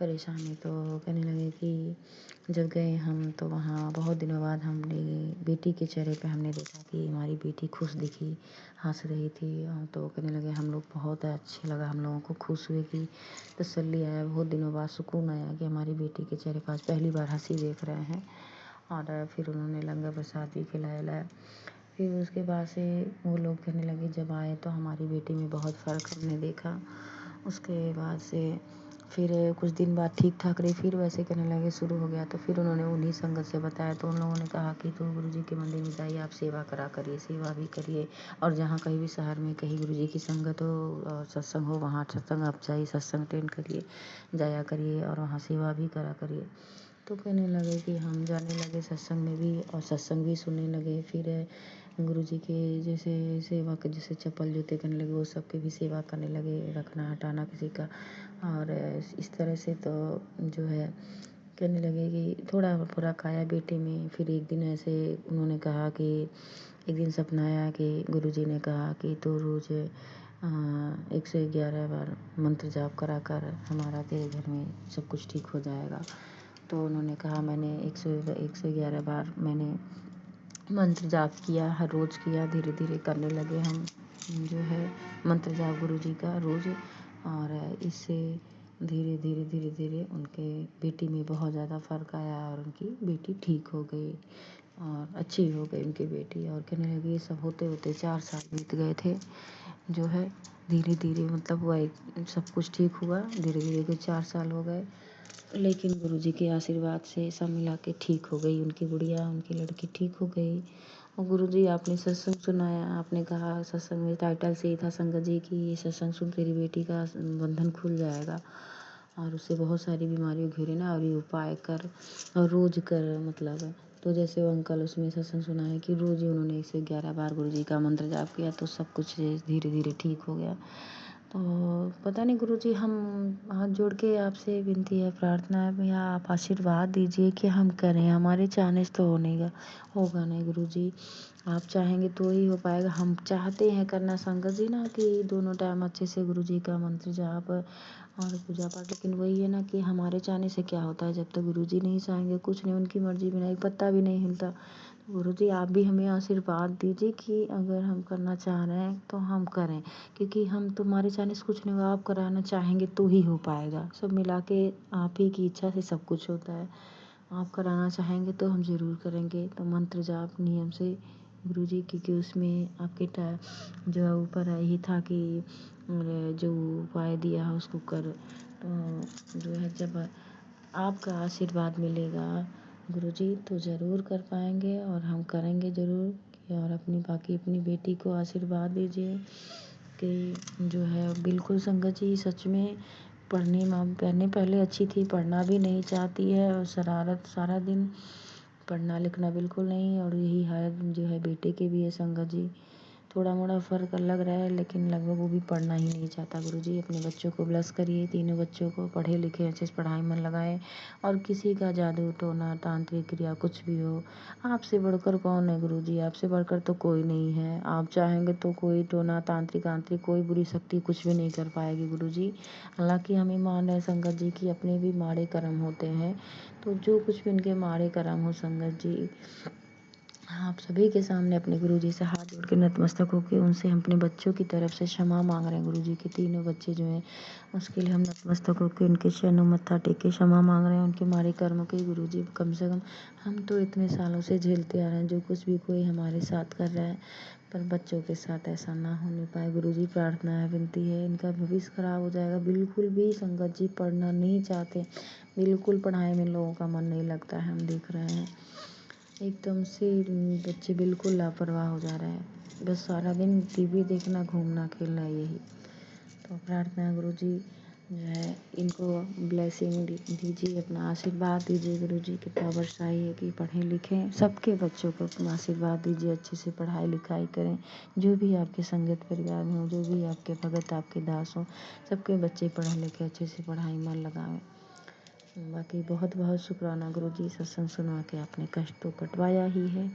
परेशानी। तो कहने लगे कि जब गए हम तो वहाँ बहुत दिनों बाद हमने बेटी के चेहरे पे हमने देखा कि हमारी बेटी खुश दिखी, हंस रही थी। तो कहने लगे हम लोग बहुत अच्छे लगा, हम लोगों को खुश हुए कि तसल्ली आया, बहुत दिनों बाद सुकून आया कि हमारी बेटी के चेहरे पर आज पहली बार हंसी देख रहे हैं। और फिर उन्होंने लंगर प्रसाद भी खिलाया। फिर उसके बाद से वो लोग कहने लगे जब आए तो हमारी बेटी में बहुत फ़र्क हमने देखा। उसके बाद से फिर कुछ दिन बाद ठीक ठाक रही, फिर वैसे करने लगे, शुरू हो गया। तो फिर उन्होंने उन्हीं संगत से बताया, तो उन लोगों ने कहा कि तो गुरुजी के मंदिर में जाइए, आप सेवा करा करिए, सेवा भी करिए, और जहाँ कहीं भी शहर में कहीं गुरुजी की संगत हो और सत्संग हो, वहाँ सत्संग आप जाइए, सत्संग अटेंड करिए, जाया करिए और वहाँ सेवा भी करा करिए। तो कहने लगे कि हम जाने लगे सत्संग में भी और सत्संग भी सुनने लगे। फिर गुरुजी के जैसे सेवा के जैसे चप्पल जूते करने लगे, वो सब के भी सेवा करने लगे, रखना हटाना किसी का। और इस तरह से तो जो है कहने लगे कि थोड़ा पूरा खाया बेटे में। फिर एक दिन ऐसे उन्होंने कहा कि एक दिन सपना आया कि गुरुजी ने कहा कि तो रोज़ 111 बार मंत्र जाप करा कर हमारा तेरे घर में सब कुछ ठीक हो जाएगा। तो उन्होंने कहा मैंने 111 बार मैंने मंत्र जाप किया, हर रोज़ किया, धीरे धीरे करने लगे हम जो है मंत्र जाप गुरुजी का रोज़। और इससे धीरे धीरे धीरे धीरे उनके बेटी में बहुत ज़्यादा फ़र्क आया और उनकी बेटी ठीक हो गई और अच्छी हो गई उनकी बेटी। और कहने लगी ये सब होते होते 4 साल बीत गए थे जो है, धीरे धीरे मतलब वह सब कुछ ठीक हुआ, धीरे धीरे के 4 साल हो गए। लेकिन गुरुजी के आशीर्वाद से सब मिला के ठीक हो गई उनकी गुड़िया, उनकी लड़की ठीक हो गई। और गुरुजी आपने सत्संग सुनाया, आपने कहा सत्संग में टाइटल से ही था संगत जी की ये सत्संग सुन तेरी बेटी का बंधन खुल जाएगा और उससे बहुत सारी बीमारियों घिरे ना, और ये उपाय कर और रोज़ कर मतलब। तो जैसे वो अंकल उसमें सत्संग सुना है कि रोज़ ही उन्होंने 111 बार गुरुजी का मंत्र जाप किया तो सब कुछ धीरे धीरे ठीक हो गया। तो पता नहीं गुरुजी, हम हाथ जोड़ के आपसे विनती है, प्रार्थना है भैया आप आशीर्वाद दीजिए कि हम करें, हमारे चाहने से तो होगा नहीं गुरुजी, आप चाहेंगे तो ही हो पाएगा। हम चाहते हैं करना संगत जी ना कि दोनों टाइम अच्छे से गुरुजी का मंत्र जाप और पूजा पाठ, लेकिन वही है ना कि हमारे चाहने से क्या होता है, जब तक गुरुजी नहीं चाहेंगे कुछ नहीं, उनकी मर्जी बिना एक पत्ता भी नहीं हिलता। गुरुजी आप भी हमें आशीर्वाद दीजिए कि अगर हम करना चाह रहे हैं तो हम करें, क्योंकि हम तुम्हारे चाहने से कुछ नहीं होगा, आप कराना चाहेंगे तो ही हो पाएगा। सब मिला के आप ही की इच्छा से सब कुछ होता है, आप कराना चाहेंगे तो हम ज़रूर करेंगे। तो मंत्र जाप नियम से गुरुजी, क्योंकि उसमें आपके जो है ऊपर यही था कि जो उपाय दिया है उसको कर, तो जो है जब आपका आशीर्वाद मिलेगा गुरुजी तो ज़रूर कर पाएंगे और हम करेंगे ज़रूर। और अपनी बेटी को आशीर्वाद दीजिए कि जो है बिल्कुल संगत जी सच में पढ़ने पहले अच्छी थी, पढ़ना भी नहीं चाहती है और शरारत सारा दिन, पढ़ना लिखना बिल्कुल नहीं। और यही हालत जो है बेटे के भी है संगत जी, थोड़ा मोड़ा फ़र्क लग रहा है लेकिन लगभग वो भी पढ़ना ही नहीं चाहता। गुरुजी अपने बच्चों को ब्लेस करिए, तीनों बच्चों को पढ़े लिखे अच्छे से पढ़ाई मन लगाएं, और किसी का जादू टोना तांत्रिक क्रिया कुछ भी हो, आपसे बढ़कर कौन है गुरुजी, आपसे बढ़कर तो कोई नहीं है। आप चाहेंगे तो कोई टोना तांत्रिक आंत्रिक कोई बुरी शक्ति कुछ भी नहीं कर पाएगी गुरुजी। हालांकि हमें मान है संगत जी की अपने भी माड़े कर्म होते हैं, तो जो कुछ भी उनके माड़े कर्म हो संगत जी, आप सभी के सामने अपने गुरुजी से हाथ जोड़ के नतमस्तक होकर उनसे हम अपने बच्चों की तरफ से क्षमा मांग रहे हैं। गुरुजी के तीनों बच्चे जो हैं उसके लिए हम नतमस्तक होकर उनके चरणों मत्था टेक के क्षमा मांग रहे हैं उनके मारे कर्मों के। गुरुजी कम से कम हम तो इतने सालों से झेलते आ रहे हैं, जो कुछ भी कोई हमारे साथ कर रहा है, पर बच्चों के साथ ऐसा ना होने पाए। गुरुजी प्रार्थना है, विनती है, इनका भविष्य खराब हो जाएगा। बिल्कुल भी संगत जी पढ़ना नहीं चाहते, बिल्कुल पढ़ाई में लोगों का मन नहीं लगता है, हम देख रहे हैं एकदम से बच्चे बिल्कुल लापरवाह हो जा रहे हैं, बस सारा दिन टीवी देखना घूमना खेलना यही। तो प्रार्थना है गुरुजी जो है इनको ब्लेसिंग दीजिए, अपना आशीर्वाद दीजिए गुरुजी, कितना बरसाई है कि पढ़ें लिखें, सबके बच्चों को अपना आशीर्वाद दीजिए, अच्छे से पढ़ाई लिखाई करें। जो भी आपके संगत परिवार में हो, जो भी आपके भगत आपके दास हो, सबके बच्चे पढ़े लिखे अच्छे से पढ़ाई मन लगाएं। बाकी बहुत बहुत शुक्राना गुरुजी, सत्संग सुनवा के आपने कष्ट तो कटवाया ही है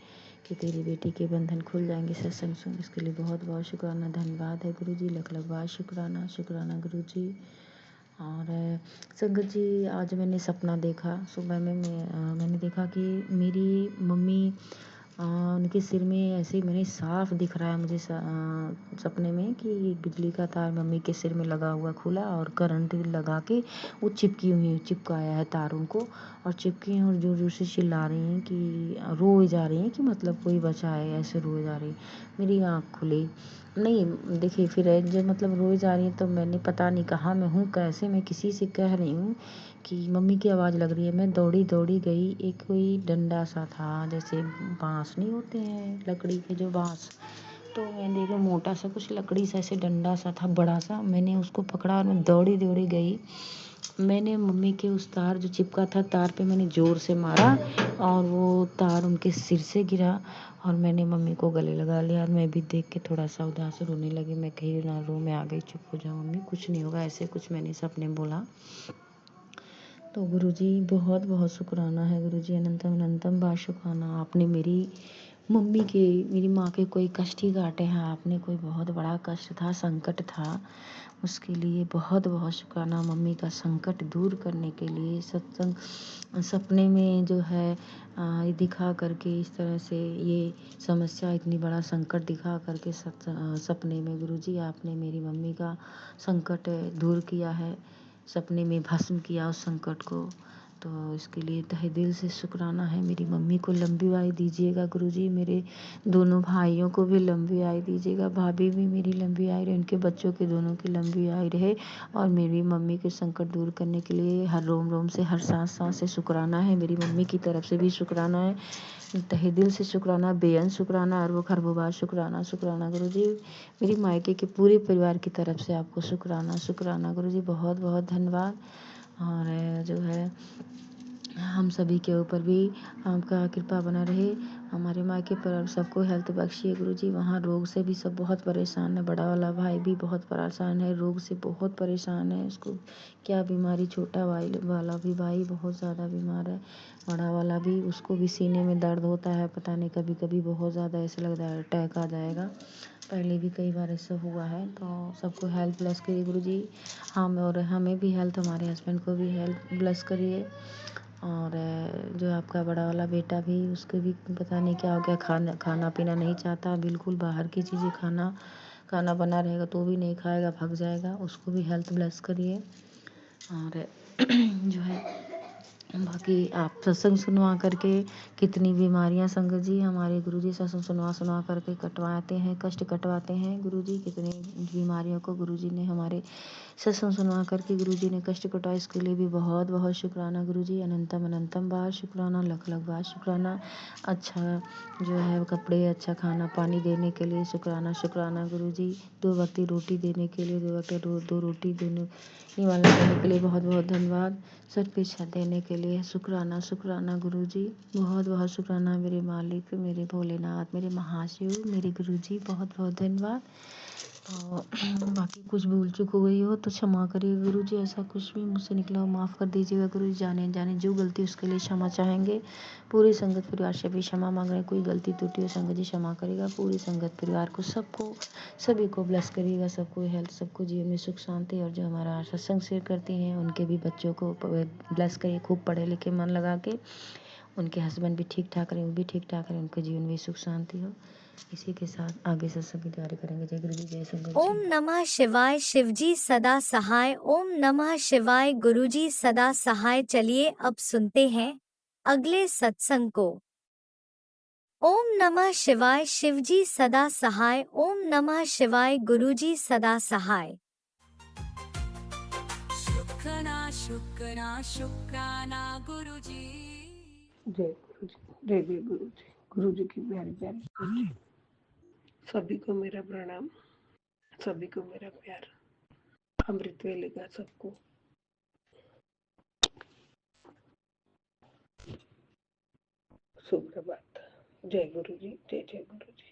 कि तेरी बेटी के बंधन खुल जाएंगे सत्संग सुन, इसके लिए बहुत बहुत शुक्राना, धन्यवाद है गुरुजी, लख बार शुक्राना शुक्राना गुरुजी। और संगत जी आज मैंने सपना देखा, सुबह में मैंने देखा कि मेरी मम्मी उनके सिर में ऐसे मैंने साफ दिख रहा है मुझे सपने में कि बिजली का तार मम्मी के सिर में लगा हुआ खुला और करंट लगा के वो चिपकाया है तारों को, और चिपकी हैं और जोर जोर से चिल्ला रही हैं कि रोए जा रही हैं कि मतलब कोई बचा है, ऐसे रोए जा रही। मेरी आँख खुली नहीं देखिए फिर जब मतलब रोई जा रही है तो मैंने पता नहीं कहाँ मैं हूँ, कैसे मैं किसी से कह रही हूँ कि मम्मी की आवाज़ लग रही है। मैं दौड़ी दौड़ी गई, एक कोई डंडा सा था, जैसे बाँस नहीं होते हैं लकड़ी के जो बाँस, तो मैंने देखा मोटा सा कुछ लकड़ी सा ऐसे डंडा सा था बड़ा सा, मैंने उसको पकड़ा और मैं दौड़ी दौड़ी गई। मैंने मम्मी के उस तार जो चिपका था तार पे मैंने ज़ोर से मारा और वो तार उनके सिर से गिरा और मैंने मम्मी को गले लगा लिया और मैं भी देख के थोड़ा सा उदास रोने लगी। मैं कहीं ना रो, मैं आ गई, चुप हो जाओ मम्मी, कुछ नहीं होगा, ऐसे कुछ मैंने सपने बोला। तो गुरुजी बहुत बहुत शुक्राना है, गुरुजी अनंतम अनंतम बार शुक्राना। आपने मेरी मम्मी के, मेरी माँ के कोई कष्ट ही काटे हैं आपने, कोई बहुत बड़ा कष्ट था, संकट था, उसके लिए बहुत बहुत शुक्राना। मम्मी का संकट दूर करने के लिए सत्संग सपने में जो है ये दिखा करके इस तरह से ये समस्या, इतनी बड़ा संकट दिखा करके सपने में गुरुजी आपने मेरी मम्मी का संकट दूर किया है, सपने में भस्म किया उस संकट को। तो इसके लिए तहे दिल से शुक्राना है। मेरी मम्मी को लंबी आयु दीजिएगा गुरुजी, मेरे दोनों भाइयों को भी लंबी आयु दीजिएगा, भाभी भी मेरी लंबी आयु रहे, उनके बच्चों के दोनों की लंबी आयु रहे। और मेरी मम्मी के संकट दूर करने के लिए हर रोम रोम से, हर सांस सांस से शुक्राना है। मेरी मम्मी की तरफ से भी शुक्राना है, तहे दिल से शुक्राना, बेअंत शुक्राना, अरबों खरबों बार शुक्राना शुक्राना गुरुजी। मेरी मायके के पूरे परिवार की तरफ से आपको शुक्राना शुक्राना गुरुजी, बहुत बहुत धन्यवाद। और जो है हम सभी के ऊपर भी आपका कृपा बना रहे, हमारे मायके पर सबको हेल्थ बख्शिए गुरुजी। वहाँ रोग से भी सब बहुत परेशान है, बड़ा वाला भाई भी बहुत परेशान है, रोग से बहुत परेशान है, उसको क्या बीमारी, छोटा वाला भी भाई बहुत ज़्यादा बीमार है, बड़ा वाला भी, उसको भी सीने में दर्द होता है, पता नहीं कभी कभी बहुत ज़्यादा ऐसा लगता है अटैक आ जाएगा, पहले भी कई बार ऐसा हुआ है। तो सबको हेल्थ ब्लेस करिए गुरुजी, हम और हमें भी हेल्थ, हमारे हस्बैंड को भी हेल्थ ब्लेस करिए। और जो आपका बड़ा वाला बेटा भी, उसको भी पता नहीं क्या हो गया, खाना पीना नहीं चाहता बिल्कुल, बाहर की चीज़ें खाना बना रहेगा तो भी नहीं खाएगा, भाग जाएगा, उसको भी हेल्थ ब्लेस करिए। और जो है बाकी आप सत्संग सुनवा करके कितनी बीमारियां संगत जी, हमारे गुरुजी सत्संग सुनवा करके कटवाते हैं, कष्ट कटवाते हैं गुरुजी, कितनी बीमारियों को गुरुजी ने हमारे सत्संग सुनवा करके गुरुजी ने कष्ट कटवाया, इसके लिए भी बहुत बहुत शुक्राना गुरुजी, अनंतम अनंतम बार शुक्राना, लख लख बार शुक्राना। अच्छा जो है कपड़े, अच्छा खाना पानी देने के लिए शुक्राना शुक्राना गुरुजी, 2 वक्त की रोटी देने के लिए, 2 वक्त दो रोटी देने निवाला देने के लिए बहुत बहुत धन्यवाद, सर पे छत देने के लिए शुक्राना शुक्राना गुरुजी, बहुत बहुत शुक्राना मेरे मालिक, मेरे भोलेनाथ, मेरे महाशिव, मेरे गुरुजी, बहुत बहुत धन्यवाद। तो बाकी कुछ भूल चूक हो गई हो तो क्षमा करिए गुरुजी, ऐसा कुछ भी मुझसे निकला हो माफ़ कर दीजिएगा गुरुजी, जाने जाने जो गलती उसके लिए क्षमा चाहेंगे। पूरी संगत परिवार से भी क्षमा मांग रहे हैं, कोई गलती त्रुटि हो संगत जी क्षमा करेगा, पूरी संगत परिवार को, सबको, सभी को ब्लेस करिएगा, सबको हेल्थ, सबको जीवन में सुख शांति, और जो हमारा सत्संग शेयर करती हैं उनके भी बच्चों को ब्लेस करिए, खूब पढ़े लिखे मन लगा के, उनके हस्बैंड भी ठीक ठाक रहें, वो भी ठीक ठाक रहें, उनके जीवन में सुख शांति हो। इसी के साथ आगे सत्संग की तैयारी करेंगे। जय गुरु जी, जय संगत ओम जी। नमः शिवाय, शिवजी सदा सहाय। ओम नमः शिवाय, गुरुजी सदा सहाय। चलिए अब सुनते हैं अगले सत्संग को। ओम नमः शिवाय, शिवजी सदा सहाय। ओम नमः शिवाय, गुरुजी सदा सहाय। शुक्राना शुक्राना शुक्राना गुरुजी। जय गुरु जी, जय जय गुरु जी। गुरु जी की प्यारी प्यारी स्तुति। सभी को मेरा प्रणाम, सभी को मेरा प्यार। अमृत वेले का सबको सुप्रभात। जय गुरु जी, जय जय गुरु जी।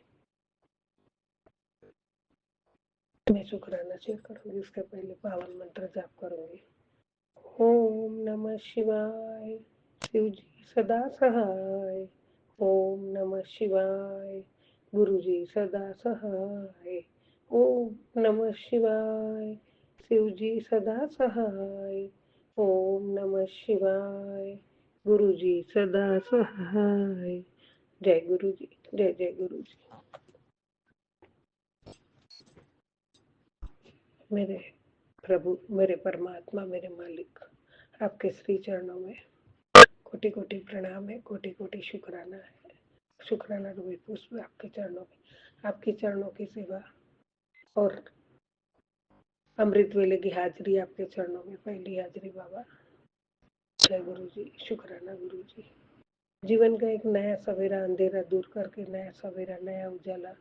मैं शुक्राना शेयर करूंगी, उसके पहले पावन मंत्र जाप करूंगी। ओम नमः शिवाय, शिव जी सदा सहाय। ओम नमः शिवाय, गुरु जी सदा सहाय। ओम नमः शिवाय, शिव जी सदा सहाय। ओम नमः शिवाय, गुरु जी सदा सहाय। जय गुरु जी, जय जय गुरु जी। मेरे प्रभु, मेरे परमात्मा, मेरे मालिक, आपके श्री चरणों में कोटि कोटि प्रणाम है, कोटि कोटि शुक्राना है। शुक्राना रूपी पुष्प आपके चरणों में, आपके चरणों की सेवा और अमृत वेले की हाजिरी आपके चरणों में, पहली हाजिरी बाबा। जय गुरु जी, शुक्राना गुरु जी। जीवन का एक नया सवेरा, अंधेरा दूर करके नया सवेरा, नया उजाला,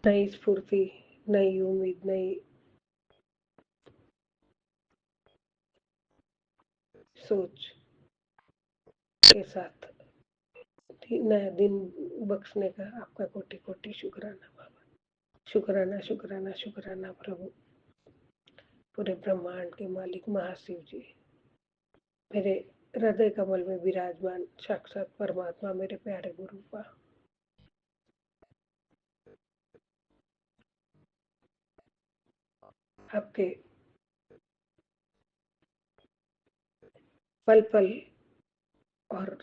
नई स्फूर्ति, नई उम्मीद, नई सोच के साथ नया दिन बख्शने का आपका कोटि कोटि शुक्राना बाबा। शुक्राना शुक्राना शुक्राना प्रभु, पूरे ब्रह्मांड के मालिक महाशिव जी, मेरे हृदय कमल में विराजमान साक्षात परमात्मा, मेरे प्यारे गुरु पा, आपके पल पल और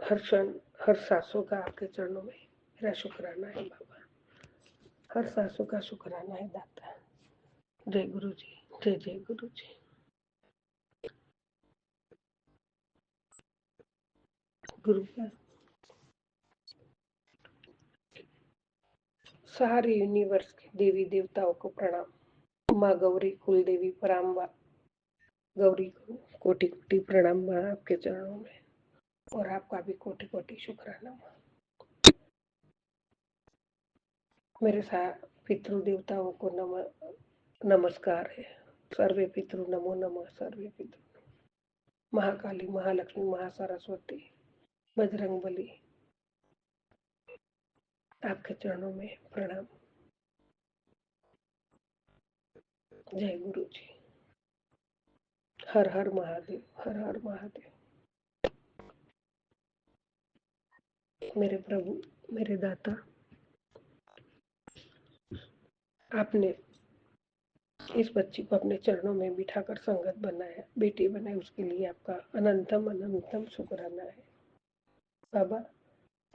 हर क्षण, हर सांसों का आपके चरणों में मेरा शुक्राना है बाबा। हर सांसों का शुक्राना है दाता। जय गुरु जी, जय जय गुरु जी। गुरु का सारे यूनिवर्स के देवी देवताओं को प्रणाम। माँ गौरी, कुल देवी, पराम्बा गौरी को कोटि कोटि प्रणाम माँ आपके चरणों में, और आपका भी कोटि कोटि शुक्राना माँ। मेरे साथ पितृ देवताओं को नमस्कार है। सर्वे पितृ नमो नमः, सर्वे पितृ, महाकाली, महालक्ष्मी, महासरस्वती, बजरंग बली, आपके चरणों में प्रणाम। जय गुरु जी। हर हर महादेव, हर हर महादेव। मेरे प्रभु, मेरे दाता, आपने इस बच्ची को अपने चरणों में बिठाकर संगत बनाया, बेटी बनाई, उसके लिए आपका अनंतम अनंतम शुक्राना है बाबा।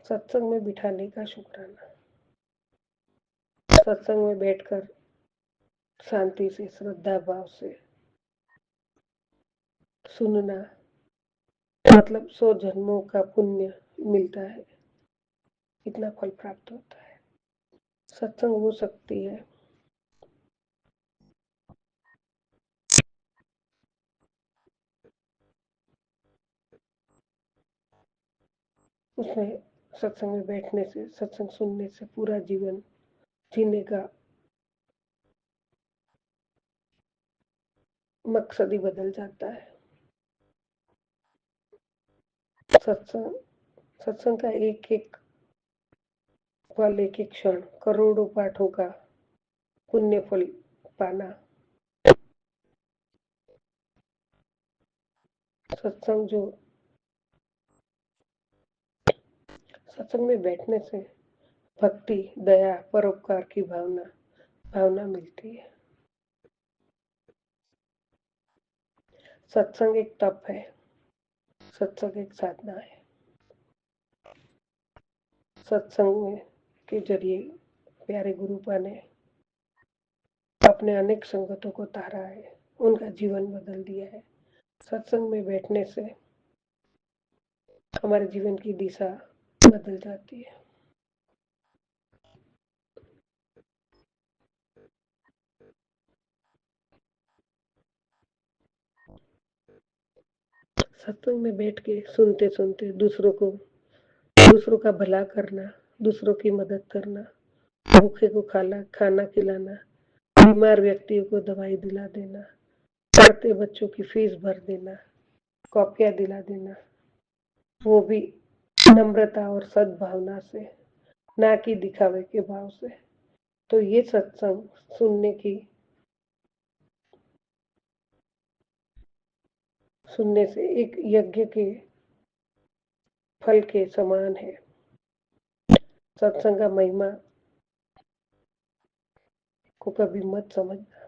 सत्संग में बिठाने का शुक्राना, सत्संग में बैठकर शांति से, श्रद्धा भाव से सुनना, मतलब 100 जन्मों का पुण्य मिलता है, इतना फल प्राप्त होता है। सत्संग वो शक्ति है उसमें, सत्संग में बैठने से, सत्संग सुनने से पूरा जीवन जीने का मकसद ही बदल जाता है। सत्संग सत्संग का एक एक पल, एक एक क्षण, करोड़ों पाठों का पुण्य फल पाना। सत्संग जो सत्संग में बैठने से भक्ति, दया, परोपकार की भावना मिलती है। सत्संग एक तप है, सत्संग एक साधना है। सत्संग में के जरिए प्यारे गुरुपा ने अपने अनेक संगतों को तारा है, उनका जीवन बदल दिया है। सत्संग में बैठने से हमारे जीवन की दिशा बदल जाती है। सत्संग में बैठ के सुनते सुनते दूसरों का भला करना, दूसरों की मदद करना, भूखे को खाना खिलाना, बीमार व्यक्तियों को दवाई दिला देना, पढ़ते बच्चों की फीस भर देना, कॉपियां दिला देना, वो भी नम्रता और सद्भावना से, ना कि दिखावे के भाव से। तो ये सत्संग सुनने से एक यज्ञ के फल के समान है। सत्संग का महिमा को कभी मत समझना।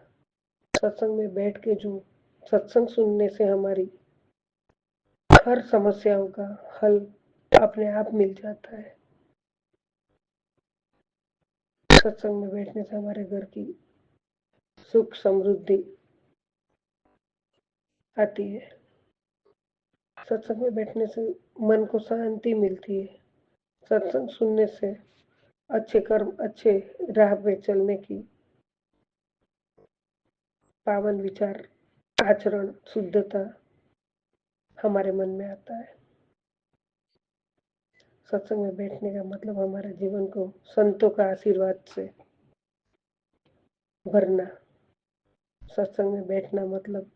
सत्संग में बैठ के जो सत्संग सुनने से हमारी हर समस्याओं का हल अपने आप मिल जाता है। सत्संग में बैठने से हमारे घर की सुख समृद्धि आती है। सत्संग में बैठने से मन को शांति मिलती है। सत्संग सुनने से अच्छे कर्म, अच्छे राह पे चलने की, पावन विचार, आचरण, शुद्धता हमारे मन में आता है। सत्संग में बैठने का मतलब हमारे जीवन को संतों का आशीर्वाद से भरना। सत्संग में बैठना मतलब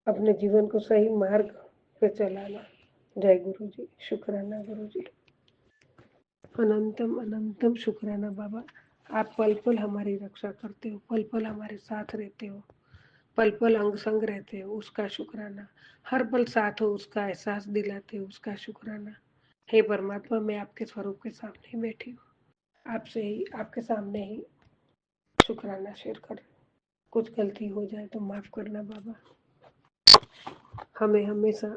अपने जीवन को सही मार्ग पे चलाना। जय गुरु जी, शुक्राना गुरु जी, अनंतम अनंतम शुक्राना बाबा। आप पल पल हमारी रक्षा करते हो, पल पल हमारे साथ रहते हो, पल पल अंग संग रहते हो, उसका शुक्राना। हर पल साथ हो उसका एहसास दिलाते हो, उसका शुक्राना। हे परमात्मा, मैं आपके स्वरूप के सामने ही बैठी हूँ, आपसे ही, आपके सामने ही शुक्राना शेयर कर। कुछ गलती हो जाए तो माफ करना बाबा। हमें हमेशा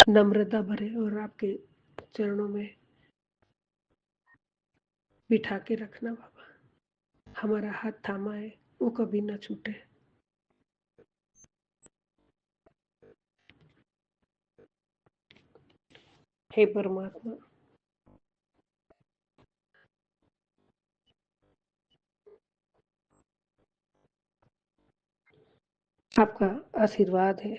नम्रता भरे और आपके चरणों में बिठा के रखना बाबा। हमारा हाथ थामा है, वो कभी ना छूटे। हे परमात्मा, आपका आशीर्वाद है,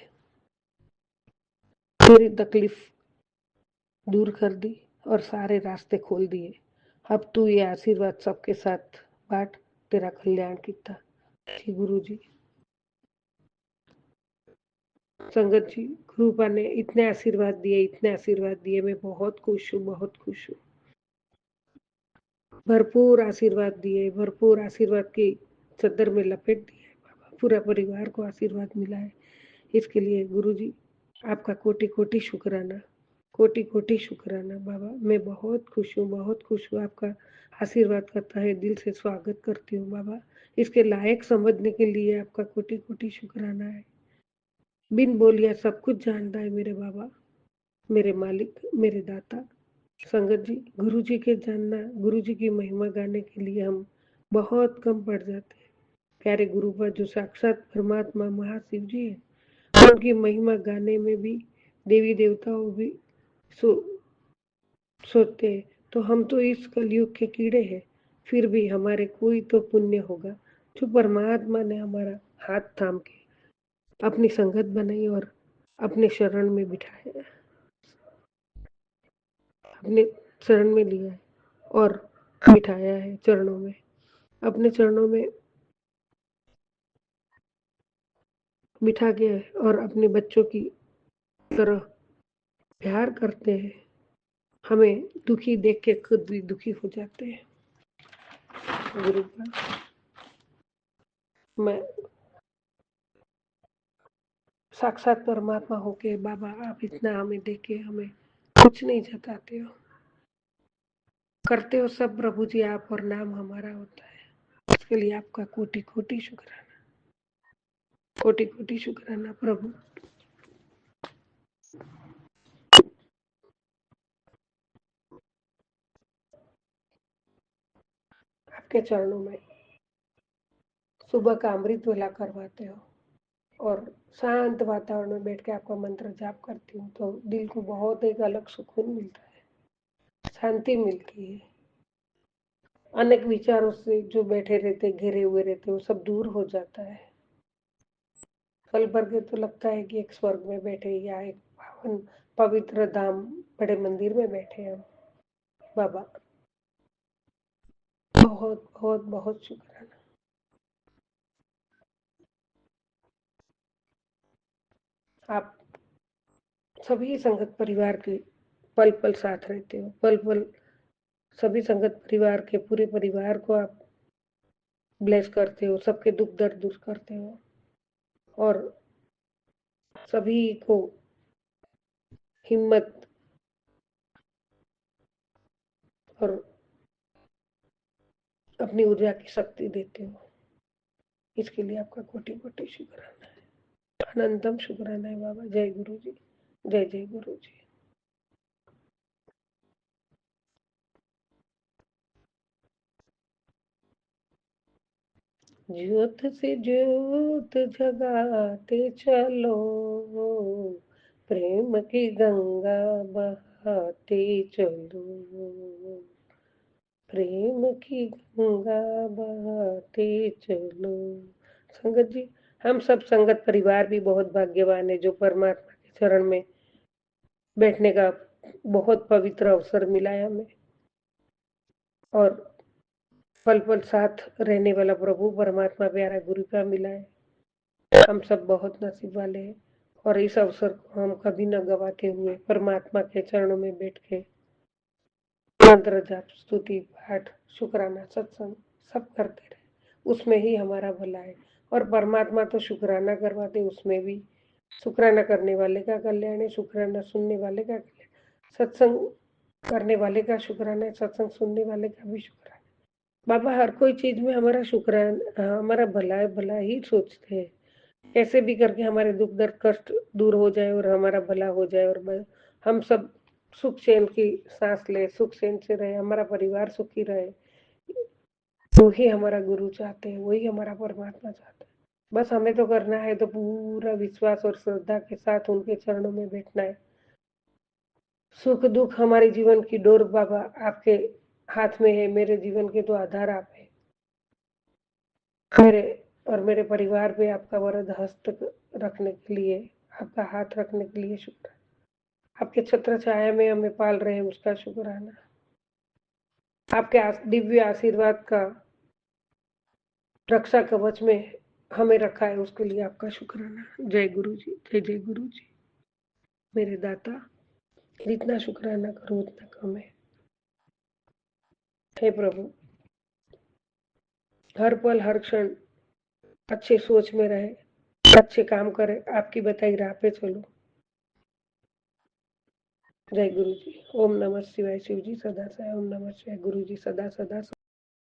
मेरी तकलीफ दूर कर दी और सारे रास्ते खोल दिए। अब तू ये आशीर्वाद सबके साथ बांट, तेरा कल्याण कितना। जी गुरु जी, संगत जी, गुरुपा ने इतने आशीर्वाद दिए, इतने आशीर्वाद दिए, मैं बहुत खुश हूँ, बहुत खुश हूँ। भरपूर आशीर्वाद दिए, भरपूर आशीर्वाद की चद्दर में लपेट दिए बाबा। पूरा परिवार को आशीर्वाद मिला है, इसके लिए गुरु जी आपका कोटि कोटि शुक्राना, कोटि कोटि शुक्राना बाबा। मैं बहुत खुश हूँ, बहुत खुश हूँ। आपका आशीर्वाद का तहे दिल से स्वागत करती हूँ बाबा। इसके लायक समझने के लिए आपका कोटि कोटि शुक्राना है। बिन बोलिया सब कुछ जानता है मेरे बाबा, मेरे मालिक, मेरे दाता। संगत जी, गुरु जी के जानना, गुरु जी की महिमा गाने के लिए हम बहुत कम पड़ जाते हैं। प्यारे गुरु पर जो साक्षात परमात्मा महाशिव जी है, उनकी महिमा गाने में भी देवी देवताओं भी सोचते हैं। तो हम तो इस कलयुग के कीड़े हैं, फिर भी हमारे कोई तो पुण्य होगा जो परमात्मा ने हमारा हाथ थाम के अपनी संगत बनाई और अपने शरण में बिठाया, अपने शरण में लिया है और बिठाया है चरणों में। अपने चरणों में बिठा के और अपने बच्चों की तरह प्यार करते हैं। हमें दुखी देख के खुद भी दुखी हो जाते हैं। गुरु का मैं साक्षात परमात्मा होके बाबा, आप इतना हमें देके हमें कुछ नहीं जताते हो, करते हो सब प्रभु जी आप, और नाम हमारा होता है। इसके लिए आपका कोटि कोटि शुक्राना, कोटि कोटि शुक्राना प्रभु। आपके चरणों में सुबह का अमृत वेला करवाते हो और शांत वातावरण में बैठ के आपका मंत्र जाप करती हूँ तो दिल को बहुत एक अलग सुकून मिलता है, शांति मिलती है। अनेक विचारों से जो बैठे रहते, घिरे हुए रहते, वो सब दूर हो जाता है। पल भर के तो लगता है कि एक स्वर्ग में बैठे या एक पावन पवित्र धाम बड़े मंदिर में बैठे हैं बाबा। बहुत बहुत बहुत शुक्राना। आप सभी संगत परिवार के पल पल साथ रहते हो, पल पल सभी संगत परिवार के पूरे परिवार को आप ब्लेस करते हो, सबके दुख दर्द दूर करते हो और सभी को हिम्मत और अपनी ऊर्जा की शक्ति देते हो। इसके लिए आपका कोटि कोटि शुक्राना है, अनंतम शुक्राना है बाबा। जय गुरु जी, जय जय गुरु जी। ज्योत से ज्योत जगाते चलो, प्रेम की गंगा बहा बहाते चलो, प्रेम की गंगा बहाते चलो। संगत जी, हम सब संगत परिवार भी बहुत भाग्यवान है जो परमात्मा के चरण में बैठने का बहुत पवित्र अवसर मिला है हमें, और पल पल साथ रहने वाला प्रभु परमात्मा प्यारा गुरु का मिला है। हम सब बहुत नसीब वाले हैं, और इस अवसर को हम कभी न गवाते हुए परमात्मा के चरणों में बैठ के मंत्र जाप, स्तुति, पाठ, शुक्राना, सत्संग सब करते रहे, उसमें ही हमारा भला है। और परमात्मा तो शुक्राना करवाते, उसमें भी शुक्राना करने वाले का कल्याण है, शुक्राना सुनने वाले का कल्याण, सत्संग करने वाले का शुक्राना है, सत्संग सुनने वाले का भी शुक्राना। बाबा हर कोई चीज में हमारा शुक्राना, हमारा भला ही सोचते हैं, कैसे भी करके हमारे दुख दर्द कष्ट दूर हो जाए और हमारा भला हो जाए, और हम सब सुख चैन की सांस ले, सुख चैन से रहे, हमारा परिवार सुखी रहे। वही हमारा गुरु चाहते हैं, वही हमारा परमात्मा चाहते हैं। बस हमें तो करना है तो पूरा विश्वास और श्रद्धा के साथ उनके चरणों में बैठना है। सुख दुख हमारे जीवन की डोर बाबा आपके हाथ में है, मेरे जीवन के तो आधार आप है। मेरे और मेरे परिवार पे आपका वरद हस्त रखने के लिए, आपका हाथ रखने के लिए शुक्र। आपके छत्र छाया में हमें पाल रहे हैं, उसका शुक्राना। आपके दिव्य आशीर्वाद का रक्षा कवच में हमें रखा है, उसके लिए आपका शुक्राना। जय गुरु जी, जय जय गुरु जी मेरे दाता। जितना शुक्राना करो उतना कम है। हे प्रभु, हर पल हर क्षण अच्छे सोच में रहे, अच्छे काम करे, आपकी बताई राह पे चलो। जय गुरु जी। ओम नमः शिवाय। शिव जी सदा सहाय। ओम नमः शिवाय। गुरु जी सदा सदा